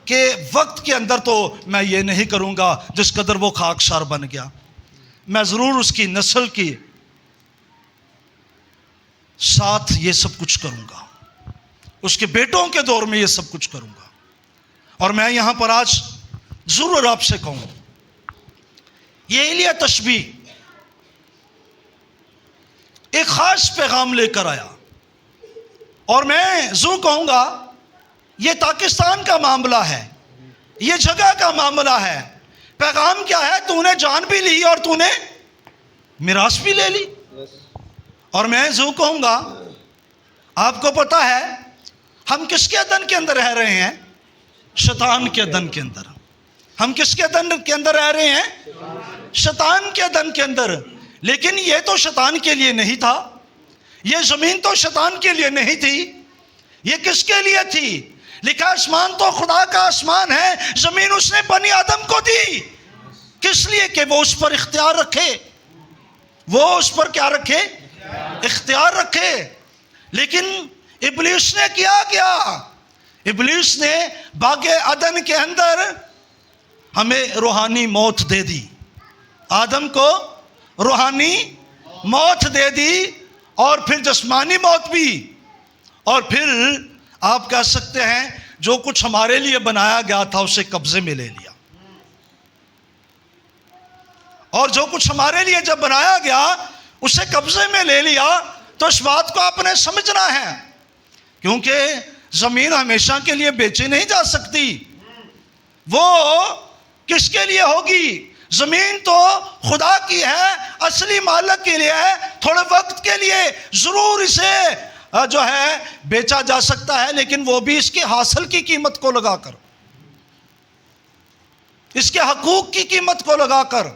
के वक्त के अंदर तो मैं ये नहीं करूँगा जिस कदर वो खाकसार बन गया। मैं ज़रूर उसकी नस्ल की साथ ये सब कुछ करूँगा, उसके बेटों के दौर में ये सब कुछ करूँगा। और मैं यहाँ पर आज ज़रूर आपसे कहूँ, ये एलिया तशबीह एक ख़ास पैगाम लेकर आया। और मैं ज़रूर कहूँगा ये पाकिस्तान का मामला है, ये जगह का मामला है। पैगाम क्या है? तूने जान भी ली और तूने मिरास भी ले ली। और मैं जो कहूँगा, आपको पता है हम किसके अदन के अंदर रह रहे हैं? शैतान के अदन के अंदर। हम किसके अदन के अंदर रह रहे हैं? शैतान के अदन के अंदर। लेकिन ये तो शैतान के लिए नहीं था, ये ज़मीन तो शैतान के लिए नहीं थी, ये किसके लिए थी? लिखा आसमान तो खुदा का आसमान है, जमीन उसने बनी आदम को दी। किस लिए? कि वो उस पर इख्तियार रखे, वो उस पर क्या रखे? इख्तियार रखे। लेकिन इब्लीस ने क्या? इब्लीस ने बागे अदन के अंदर हमें रूहानी मौत दे दी, आदम को रूहानी मौत दे दी। और फिर जिस्मानी मौत भी, और फिर आप कह सकते हैं जो कुछ हमारे लिए बनाया गया था उसे कब्जे में ले लिया। और जो कुछ हमारे लिए जब बनाया गया उसे कब्जे में ले लिया, तो इस बात को आपने समझना है, क्योंकि जमीन हमेशा के लिए बेची नहीं जा सकती। वो किसके लिए होगी? जमीन तो खुदा की है, असली मालिक के लिए है। थोड़े वक्त के लिए जरूर इसे जो है बेचा जा सकता है, लेकिन वो भी इसके हासिल की कीमत को लगाकर, इसके हकूक की कीमत को लगाकर।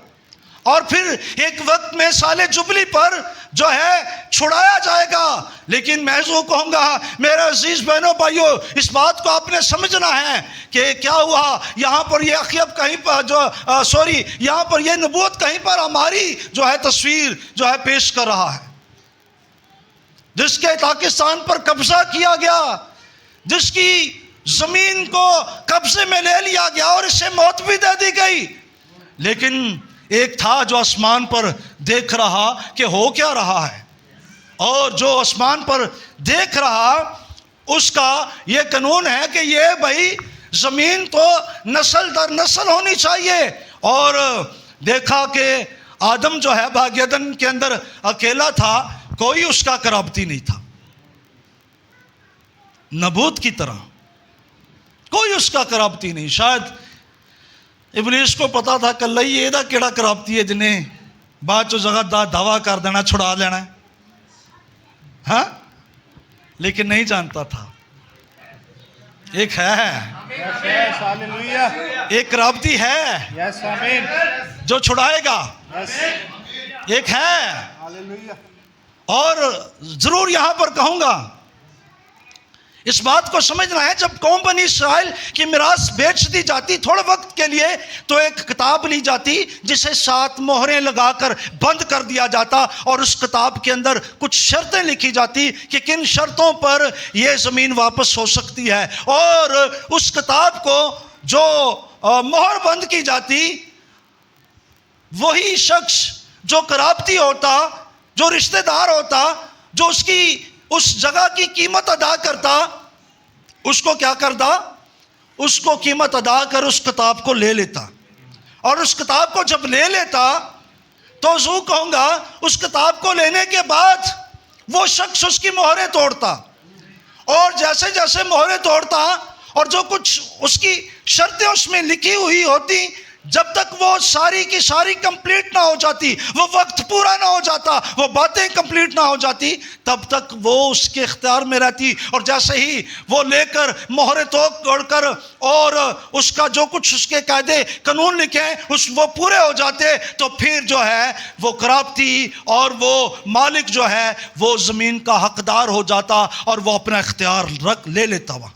और फिर एक वक्त में साले जुबली पर जो है छुड़ाया जाएगा। लेकिन मैं जो कहूँगा मेरे अजीज बहनों भाइयों, इस बात को आपने समझना है कि क्या हुआ यहाँ पर, ये अखियब कहीं पर यहाँ पर ये नबूवत कहीं पर हमारी जो है तस्वीर जो है पेश कर रहा है, जिसके पाकिस्तान पर कब्जा किया गया, जिसकी जमीन को कब्जे में ले लिया गया और इसे मौत भी दे दी गई। लेकिन एक था जो आसमान पर देख रहा कि हो क्या रहा है, और जो आसमान पर देख रहा उसका ये कानून है कि ये भाई ज़मीन तो नस्ल दर नस्ल होनी चाहिए। और देखा कि आदम जो है बागेदन के अंदर अकेला था, कोई उसका कराबती नहीं था, नबूत की तरह कोई उसका कराबती नहीं। शायद इबलीस को पता था कल ही एदा केड़ा कराबती है जिन्हें बाद चो जगह दावा कर देना, छुड़ा लेना है, हाँ? लेकिन नहीं जानता था एक है, एक कराबती है जो छुड़ाएगा, एक है। और जरूर यहां पर कहूंगा इस बात को समझना है, जब कौम बनी इस्राइल की मिरास बेच दी जाती थोड़े वक्त के लिए, तो एक किताब ली जाती जिसे 7 मोहरें लगाकर बंद कर दिया जाता, और उस किताब के अंदर कुछ शर्तें लिखी जाती कि किन शर्तों पर यह ज़मीन वापस हो सकती है। और उस किताब को जो मोहर बंद की जाती, वही शख्स जो कराबती होता, जो रिश्तेदार होता, जो उसकी उस जगह की कीमत अदा करता, उसको क्या करता? उसको कीमत अदा कर उस किताब को ले लेता। और उस किताब को जब ले लेता तो जो कहूँगा उस किताब को लेने के बाद वो शख्स उसकी मोहरें तोड़ता, और जैसे जैसे मोहरें तोड़ता और जो कुछ उसकी शर्तें उसमें लिखी हुई होती, जब तक वो सारी की सारी कंप्लीट ना हो जाती, वो वक्त पूरा ना हो जाता, वो बातें कंप्लीट ना हो जाती, तब तक वो उसके इख्तियार में रहती। और जैसे ही वो लेकर मोहरे तोड़कर और उसका जो कुछ उसके कायदे कानून लिखे वो पूरे हो जाते, तो फिर जो है वो कराबती और वो मालिक जो है वो ज़मीन का हकदार हो जाता और वो अपना इख्तियार ले लेता वहाँ।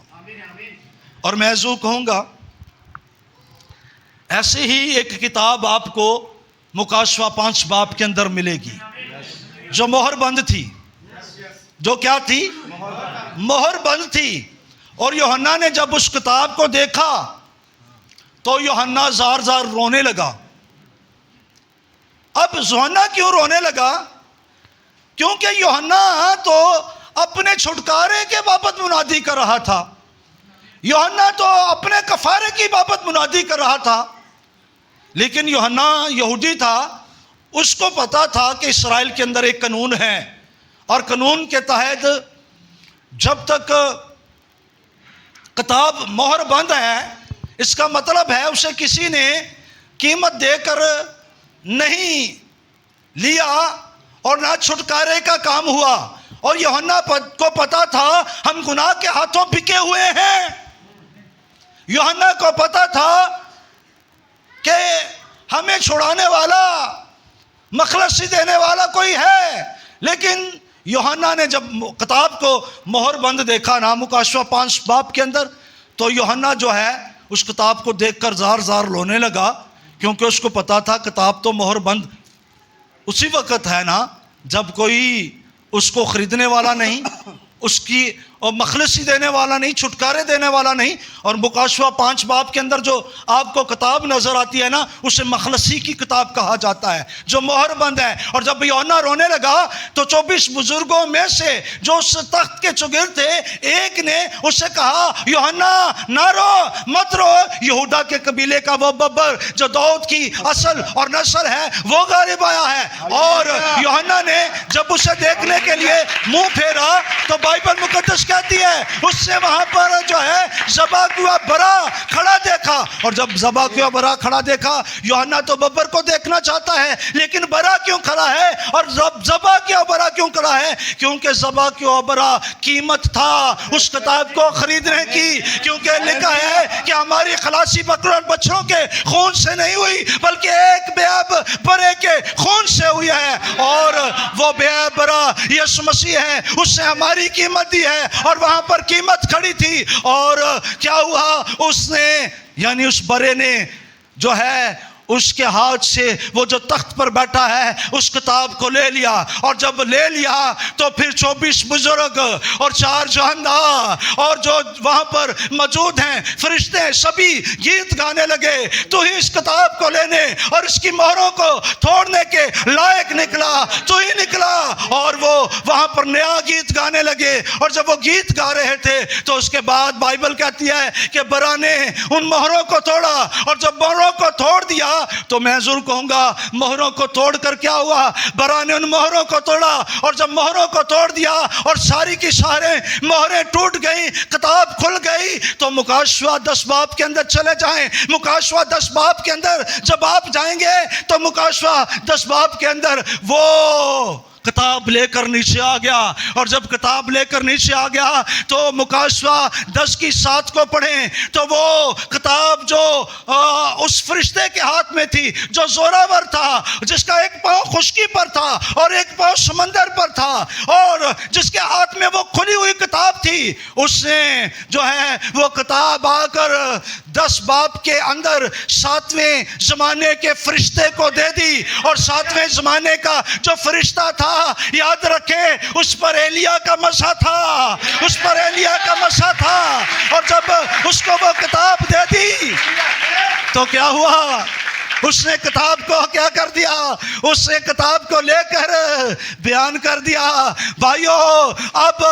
और मैं जो कहूँगा ऐसे ही एक किताब आपको मुकाशवा 5 बाब के अंदर मिलेगी, जो मोहर बंद थी, जो क्या थी? मोहर बंद थी। और यूहन्ना ने जब उस किताब को देखा तो यूहन्ना जार जार रोने लगा। अब यूहन्ना क्यों रोने लगा? क्योंकि यूहन्ना तो अपने छुटकारे के बाबत मुनादी कर रहा था, यूहन्ना तो अपने कफारे की बाबत मुनादी कर रहा था। लेकिन यूहन्ना यहूदी था, उसको पता था कि इस्राइल के अंदर एक कानून है, और कानून के तहत जब तक किताब मोहर बंद है, इसका मतलब है उसे किसी ने कीमत देकर नहीं लिया और ना छुटकारे का काम हुआ। और यूहन्ना को पता था हम गुनाह के हाथों बिके हुए हैं। यूहन्ना को पता था कि हमें छुड़ाने वाला, मखलसी देने वाला कोई है। लेकिन यूहन्ना ने जब किताब को मोहर बंद देखा ना मुकाशवा 5 बाब के अंदर, तो यूहन्ना जो है उस किताब को देखकर जार जार रोने लगा, क्योंकि उसको पता था किताब तो मोहर बंद उसी वक्त है ना जब कोई उसको ख़रीदने वाला नहीं, उसकी और मखलसी देने वाला नहीं, छुटकारे देने वाला नहीं। और मुकाशवा 5 बाब के अंदर जो आपको किताब नजर आती है ना, उसे मखलसी की किताब कहा जाता है, जो मोहर बंद है। और जब यूहन्ना रोने लगा तो 24 बुजुर्गों में से जो उस तख्त के चौगिर्द थे, एक ने उससे कहा, यूहन्ना ना रो, मत रो, यहूदा के कबीले का वो बब्बर जो दाऊद की असल और नस्ल है वो गालिब आया है। और यूहन्ना ने जब उसे देखने के लिए मुंह फेरा तो बाइबल मुकद्दस कहती है उससे वहां पर जो है ज़बा हुआ बरा खड़ा देखा। और जब ज़बा हुआ बरा खड़ा देखा, यूहन्ना तो बब्बर को देखना चाहता है, लेकिन बरा क्यों खड़ा है और ज़बा क्यों बरा क्यों खड़ा है? क्योंकि ज़बा क्यों बरा कीमत था उस किताब को खरीदने की, क्योंकि लिखा है कि हमारी खलासी बकरों और बच्चों के खून से नहीं हुई बल्कि एक बेअब बरे के खून से हुई है। और वो बेअब बरा यीशु मसीह है, उसने हमारी कीमत दी है और वहां पर कीमत खड़ी थी। और क्या हुआ, उसने यानी उस बरे ने जो है उसके हाथ से वो जो तख्त पर बैठा है उस किताब को ले लिया। और जब ले लिया तो फिर 24 बुजुर्ग और 4 जहन्ना और जो वहां पर मौजूद हैं फरिश्ते सभी गीत गाने लगे, तू ही इस किताब को लेने और इसकी मोहरों को तोड़ने के लायक निकला, तू ही निकला। और वो वहां पर नया गीत गाने लगे। और जब वो गीत गा रहे थे तो उसके बाद बाइबल कहती है कि बरा ने उन मोहरों को तोड़ा। और जब मोहरों को तोड़ दिया तो मैं जरूर कहूंगा मोहरों को तोड़कर क्या हुआ, बरा ने उन मोहरों को तोड़ा। और जब मोहरों को तोड़ दिया और सारी की सारे मोहरें टूट गई, किताब खुल गई, तो मुकाशवा 10 बाब के अंदर चले जाएं। मुकाशवा 10 बाब के अंदर जब आप जाएंगे तो मुकाशवा 10 बाब के अंदर वो किताब लेकर नीचे आ गया। और जब किताब लेकर नीचे आ गया तो मुकाशवा 10 की 7 को पढ़ें तो वो किताब जो उस फरिश्ते के हाथ में थी जो जोरावर था, जिसका एक पाँव खुशकी पर था और एक पाँव समंदर पर था, और जिसके हाथ में वो खुली हुई किताब थी, उसने जो है वो किताब आकर 10 बाब के अंदर 7वें जमाने के फरिश्ते को दे दी। और 7वें जमाने का जो फरिश्ता था, याद रखें, उस पर एलिया का मसा था, उस पर एलिया का मसा था। और जब उसको वो किताब दे दी तो क्या हुआ, उसने किताब को क्या कर दिया, उसने किताब को लेकर बयान कर दिया, भाइयों अब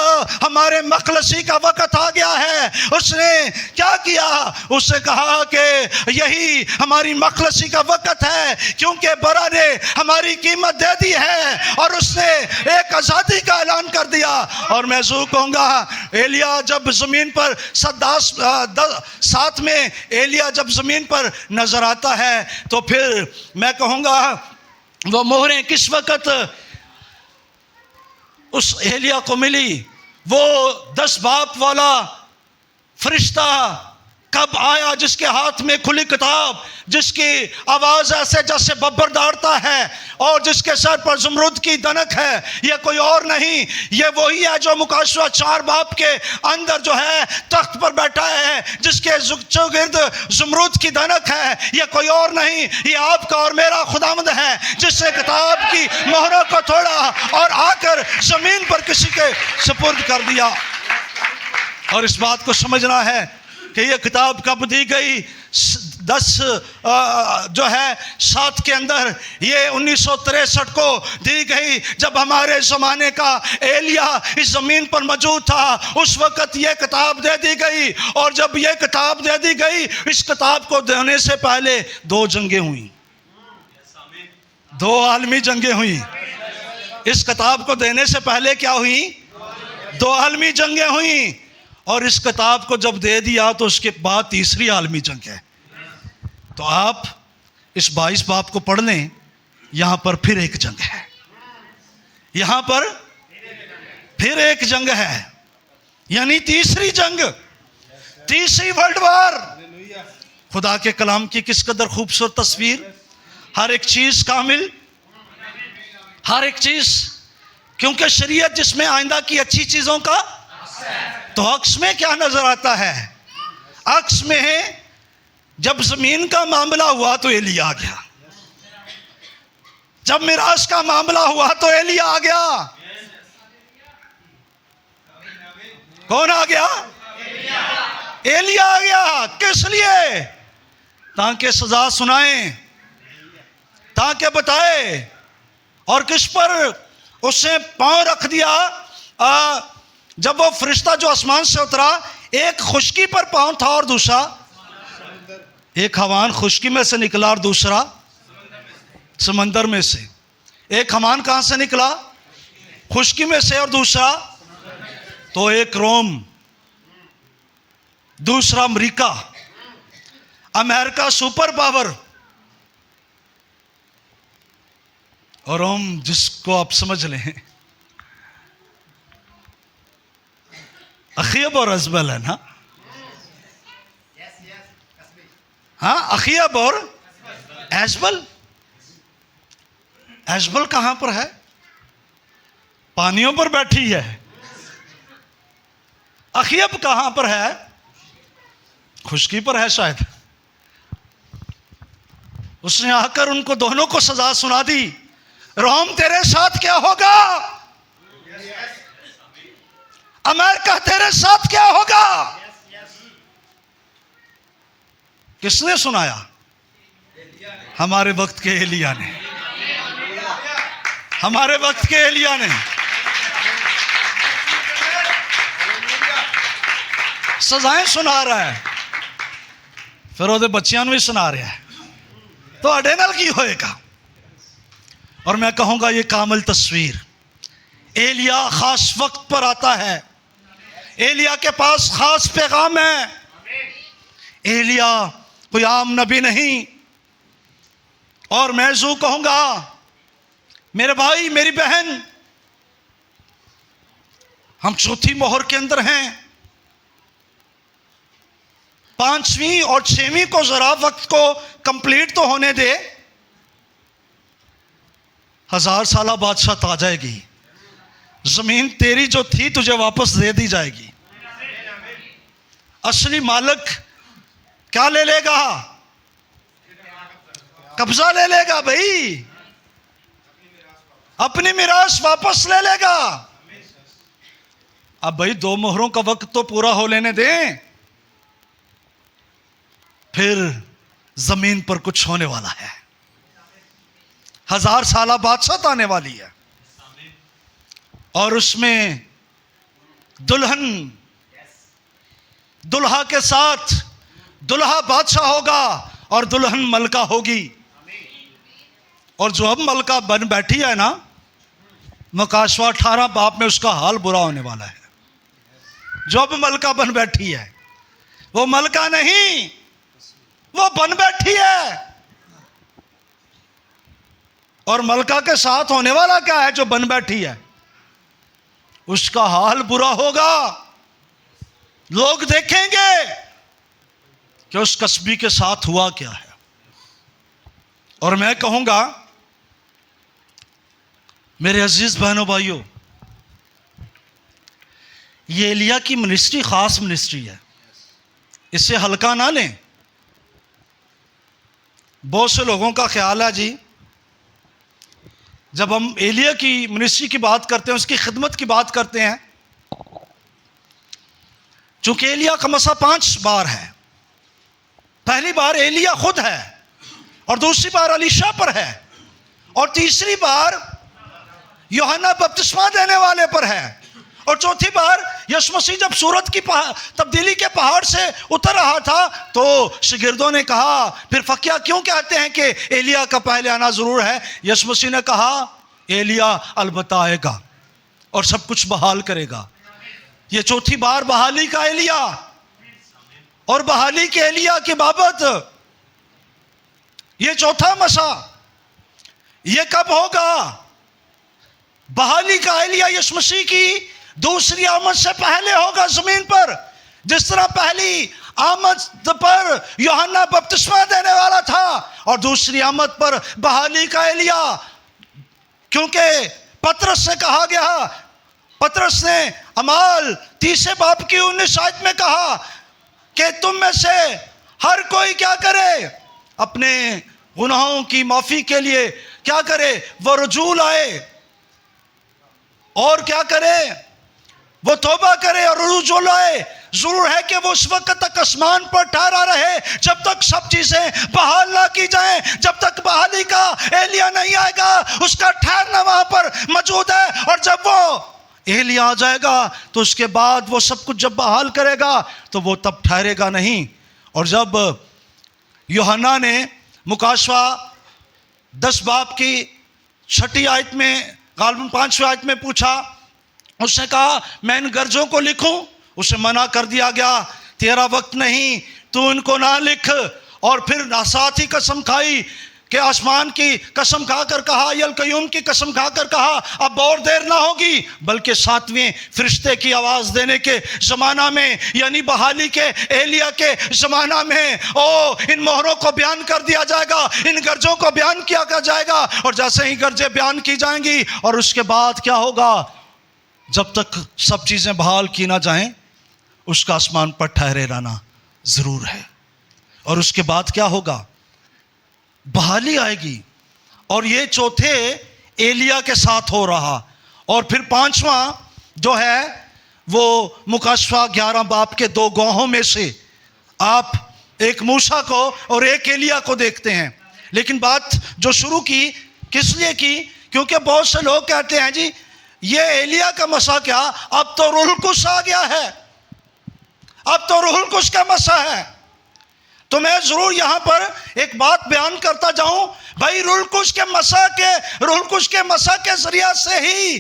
हमारे मखलसी का वक्त आ गया है। उसने क्या किया, उसने कहा कि यही हमारी मखलसी का वक्त है, क्योंकि बरा ने हमारी कीमत दे दी है और उसने एक आज़ादी का ऐलान कर दिया। और मैं जरूर कहूँगा, एलिया जब ज़मीन पर 7 में एलिया जब ज़मीन पर नजर आता है तो फिर मैं कहूँगा वो मोहरें किस वक्त उस एलिया को मिली। वो 10 बाब वाला फरिश्ता कब आया जिसके हाथ में खुली किताब, जिसकी आवाज़ ऐसे जैसे बब्बर दौड़ता है और जिसके सर पर ज़मरूद की दनक है। यह कोई और नहीं, ये वही है जो मुकाशवा 4 बाब के अंदर जो है तख्त पर बैठा है, जिसके चौगिर्द ज़मरूद की दनक है। यह कोई और नहीं, ये आपका और मेरा खुदावंद है, जिसने किताब की मोहरों को तोड़ा और आकर ज़मीन पर किसी के सुपुर्द कर दिया। और इस बात को समझना है कि यह किताब कब दी गई, 10 जो है 7 के अंदर, ये 1963 को दी गई, जब हमारे ज़माने का एलिया इस ज़मीन पर मौजूद था। उस वक़्त ये किताब दे दी गई। और जब ये किताब दे दी गई, इस किताब को देने से पहले 2 जंगें हुई, 2 आलमी जंगें हुई। इस किताब को देने से पहले क्या हुई, 2 आलमी जंगें हुई। और इस किताब को जब दे दिया तो उसके बाद 3री आलमी जंग है। तो आप इस 22 बाब को पढ़ लें, यहां पर फिर एक जंग है, यहां पर फिर एक जंग है, यानी 3री जंग, 3री वर्ल्ड वार। खुदा के कलाम की किस कदर खूबसूरत तस्वीर, हर एक चीज कामिल, हर एक चीज, क्योंकि शरीयत जिसमें आइंदा की अच्छी चीजों का, तो अक्स में क्या नजर आता है, अक्स में है जब जमीन का मामला हुआ तो एलिया आ गया, जब मिरास का मामला हुआ तो एलिया आ गया। कौन आ गया? एलिया आ गया। किस लिए? ताकि सजा सुनाए, ताकि बताए। और किस पर उसने पांव रख दिया? जब वो फरिश्ता जो आसमान से उतरा, एक खुशकी पर पांव था और दूसरा, एक हवान खुशकी में से निकला और दूसरा समंदर में से। एक हवान कहां से निकला? खुशकी में से, और दूसरा तो एक रोम, दूसरा अमेरिका। अमेरिका सुपर पावर और रोम जिसको आप समझ लें अखीब और अजबल है ना। हाँ, अखीब और एजबल। एजबल कहां पर है? पानियों पर बैठी है। अखीब कहां पर है? खुशकी पर है शायद। उसने आकर उनको दोनों को सजा सुना दी। रोम तेरे साथ क्या होगा? अमेरिका तेरे साथ क्या होगा? किसने सुनाया? हमारे वक्त के एलिया ने। हमारे वक्त के एलिया ने सजाएं सुना रहा है, फिर ਉਹਦੇ ਬੱਚਿਆਂ ਨੂੰ भी सुना रहा है। तो अडे नाल की होएगा? और मैं कहूंगा ये कामिल तस्वीर। एलिया खास वक्त पर आता है। एलिया के पास खास पैगाम है। एलिया कोई आम नबी नहीं। और मैं जो कहूंगा, मेरे भाई मेरी बहन, हम चौथी मोहर के अंदर हैं। पांचवीं और छठवीं को जरा वक्त को कंप्लीट तो होने दे। 1000 साल बादशाह आ जाएगी। जमीन तेरी जो थी तुझे वापस दे दी जाएगी। असली मालिक क्या ले लेगा? कब्जा ले लेगा भाई। अपनी मिरास वापस ले लेगा। अब भाई 2 मोहरों का वक्त तो पूरा हो लेने दें, फिर जमीन पर कुछ होने वाला है। 1000 साल बादशाह आने वाली है और उसमें दुल्हन दुल्हा के साथ दुल्हा बादशाह होगा और दुल्हन मलका होगी। और जो अब मलका बन बैठी है ना, मुकाशवा 18 बाप में उसका हाल बुरा होने वाला है। जो अब मलका बन बैठी है वो मलका नहीं, वो बन बैठी है। और मलका के साथ होने वाला क्या है? जो बन बैठी है उसका हाल बुरा होगा। लोग देखेंगे कि उस कस्बी के साथ हुआ क्या है। और मैं कहूंगा मेरे अजीज बहनों भाइयों, ये एलिया की मिनिस्ट्री खास मिनिस्ट्री है, इससे हल्का ना लें। बहुत से लोगों का ख्याल है जी, जब हम एलिया की मिनिस्ट्री की बात करते हैं, उसकी खिदमत की बात करते हैं, चूंकि एलिया का मसा 5 बार है। पहली बार एलिया खुद है, और दूसरी बार अलीशा पर है, और तीसरी बार यूहन्ना बपतिस्मा देने वाले पर है, और चौथी बार यीशु मसीह जब सूरत की तब्दीली के पहाड़ से उतर रहा था तो शागिर्दों ने कहा, फिर फकिया क्यों कहते हैं कि एलिया का पहले आना जरूर है? यीशु मसीह ने कहा एलिया अलबत्ता आएगा और सब कुछ बहाल करेगा। ये चौथी बार बहाली का एलिया, और बहाली के एलिया की बाबत ये चौथा मसा। ये कब होगा? बहाली का एलिया यीशु मसीह की दूसरी आमद से पहले होगा जमीन पर। जिस तरह पहली आमद पर यूहन्ना बपतिस्मा देने वाला था और दूसरी आमद पर बहाली का एलिया। क्योंकि पतरस से कहा गया, पतरस ने अमाल 30 बाब की 19 आयत में कहा कि तुम में से हर कोई क्या करे? अपने गुनाहों की माफी के लिए क्या करे? वो रुजू लाए और क्या करे? वो तौबा करे और रुजू लाए। जरूर है कि वो उस वक्त तक आसमान पर ठहरा रहे जब तक सब चीजें बहाल ना की जाएं। जब तक बहाली का एलिया नहीं आएगा, उसका ठहरना वहां पर मौजूद है। और जब वो एलिया आ जाएगा तो उसके बाद वो सब कुछ जब बहाल करेगा तो वो तब ठहरेगा नहीं। और जब यूहन्ना ने मुकाशवा 10 बाब की 6 आयत में, गालिबन 5वीं आयत में पूछा, उसने कहा मैं इन गर्जों को लिखूं? उसे मना कर दिया गया, तेरा वक्त नहीं, तू इनको ना लिख। और फिर साथ ही कसम खाई कि आसमान की कसम खाकर कहा, यल कयूम की कसम खाकर कहा, अब और देर ना होगी, बल्कि 7वें फरिश्ते की आवाज देने के जमाना में, यानी बहाली के एलिया के जमाना में, इन मोहरों को बयान कर दिया जाएगा, इन गर्जों को बयान किया जाएगा। और जैसे ही गर्जें बयान की जाएंगी और उसके बाद क्या होगा, जब तक सब चीजें बहाल की ना जाएं, उसका आसमान पर ठहरे रहना जरूर है। और उसके बाद क्या होगा, बहाली आएगी। और ये चौथे एलिया के साथ हो रहा। और फिर 5वां जो है वो मुकाशवा 11 बाब के 2 गवाहों में से आप एक मूसा को और एक एलिया को देखते हैं। लेकिन बात जो शुरू की किस लिए की, क्योंकि बहुत से लोग कहते हैं जी ये एलिया का मसा क्या, अब तो रूहुल कुद्स आ गया है, अब तो रूहुल कुद्स का मसा है। तो मैं जरूर यहां पर एक बात बयान करता जाऊं, भाई रूहुल कुद्स के मसा के जरिया से ही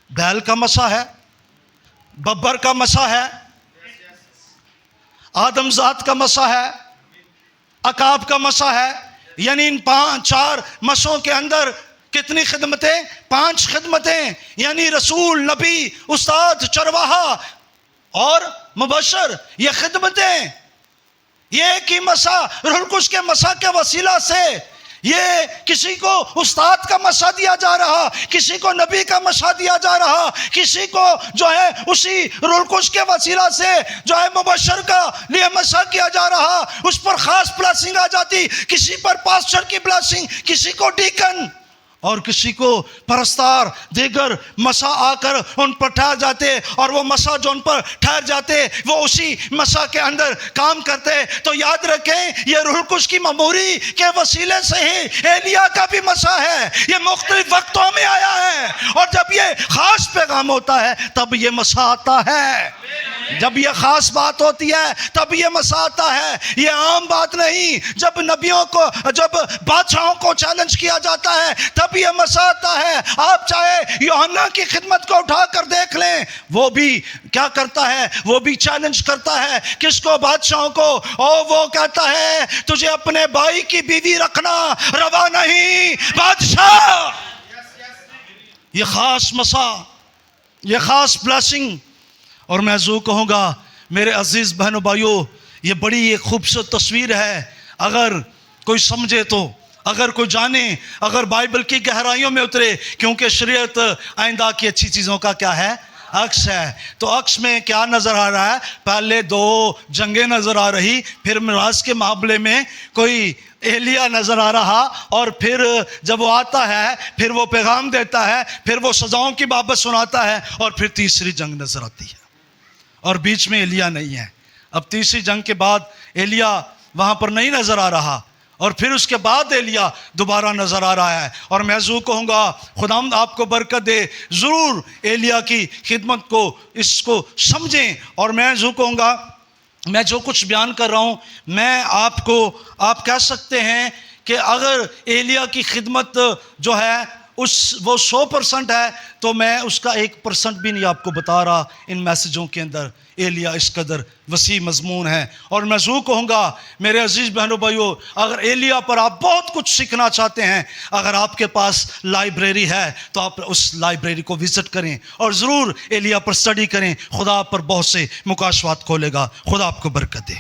बैल का मसा है, बब्बर का मसा है, आदमजात का मसा है, अकाब का मसा है। यानी इन 4 मसों के अंदर कितनी खिदमतें, 5 खिदमतें, यानी रसूल, नबी, उस्ताद, चरवाहा और मुबशर, ये खिदमतें, ये एक ही मसा, रूहुल कुद्स के मसा के वसीला से ये किसी को उस्ताद का मसा दिया जा रहा, किसी को नबी का मसा दिया जा रहा, किसी को जो है उसी रूहुल कुद्स के वसीला से जो है मुबशर का लिए मसा किया जा रहा, उस पर खास ब्लेसिंग आ जाती, किसी पर पास्टर की ब्लेसिंग, किसी को डीकन और किसी को परस्तार, दीगर मसा आकर उन पर ठहर जाते। और वो मसा जो उन पर ठहर जाते वो उसी मसा के अंदर काम करते। तो याद रखें ये रूहुल कुद्स की ममूरी के वसीले से ही एलिया का भी मसा है, ये मुख्तलिफ वक्तों में आया है। और जब ये खास पैगाम होता है तब ये मसा आता है, जब ये खास बात होती है तब ये मसा आता है, ये आम बात नहीं। जब नबियों को, जब बादशाहों को चैलेंज किया जाता है तब ये मसा आता है। आप चाहे यूहन्ना की खिदमत को उठा कर देख लें, वो भी क्या करता है, वो भी चैलेंज करता है किसको, बादशाहों को। और वो कहता है तुझे अपने भाई की बीवी रखना रवा नहीं बादशाह। ये खास मसा, ये खास ब्लेसिंग। और मैं जो कहूँगा मेरे अजीज़ बहनों भाइयों, ये बड़ी एक खूबसूरत तस्वीर है। अगर कोई समझे तो, अगर कोई जाने, अगर बाइबल की गहराइयों में उतरे, क्योंकि शरीयत आइंदा की अच्छी चीज़ों का क्या है, अक्स है। तो अक्स में क्या नज़र आ रहा है, पहले 2 जंगें नज़र आ रही, फिर मिराज के मामले में कोई एलिया नज़र आ रहा, और फिर जब वो आता है फिर वो पैगाम देता है, फिर वो सजाओं की बाबत सुनाता है, और फिर तीसरी जंग नज़र आती है और बीच में एलिया नहीं है। अब तीसरी जंग के बाद एलिया वहाँ पर नहीं नज़र आ रहा, और फिर उसके बाद एलिया दोबारा नज़र आ रहा है। और मैं जो कहूँगा खुदावंद आपको बरकत दे, ज़रूर एलिया की खिदमत को, इसको समझें। और मैं जो कहूँगा, मैं जो कुछ बयान कर रहा हूँ, मैं आपको, आप कह सकते हैं कि अगर एलिया की खिदमत जो है वो 100% है, तो मैं उसका 1% भी नहीं आपको बता रहा इन मैसेजों के अंदर। एलिया इस कदर वसी मजमून है। और मैं ज़रूर कहूँगा मेरे अजीज़ बहनों भाइयों, अगर एलिया पर आप बहुत कुछ सीखना चाहते हैं, अगर आपके पास लाइब्रेरी है तो आप उस लाइब्रेरी को विज़िट करें और ज़रूर एलिया पर स्टडी करें। खुदा आप पर बहुत से मुकाशवात खोलेगा। खुदा आपको बरकत दे।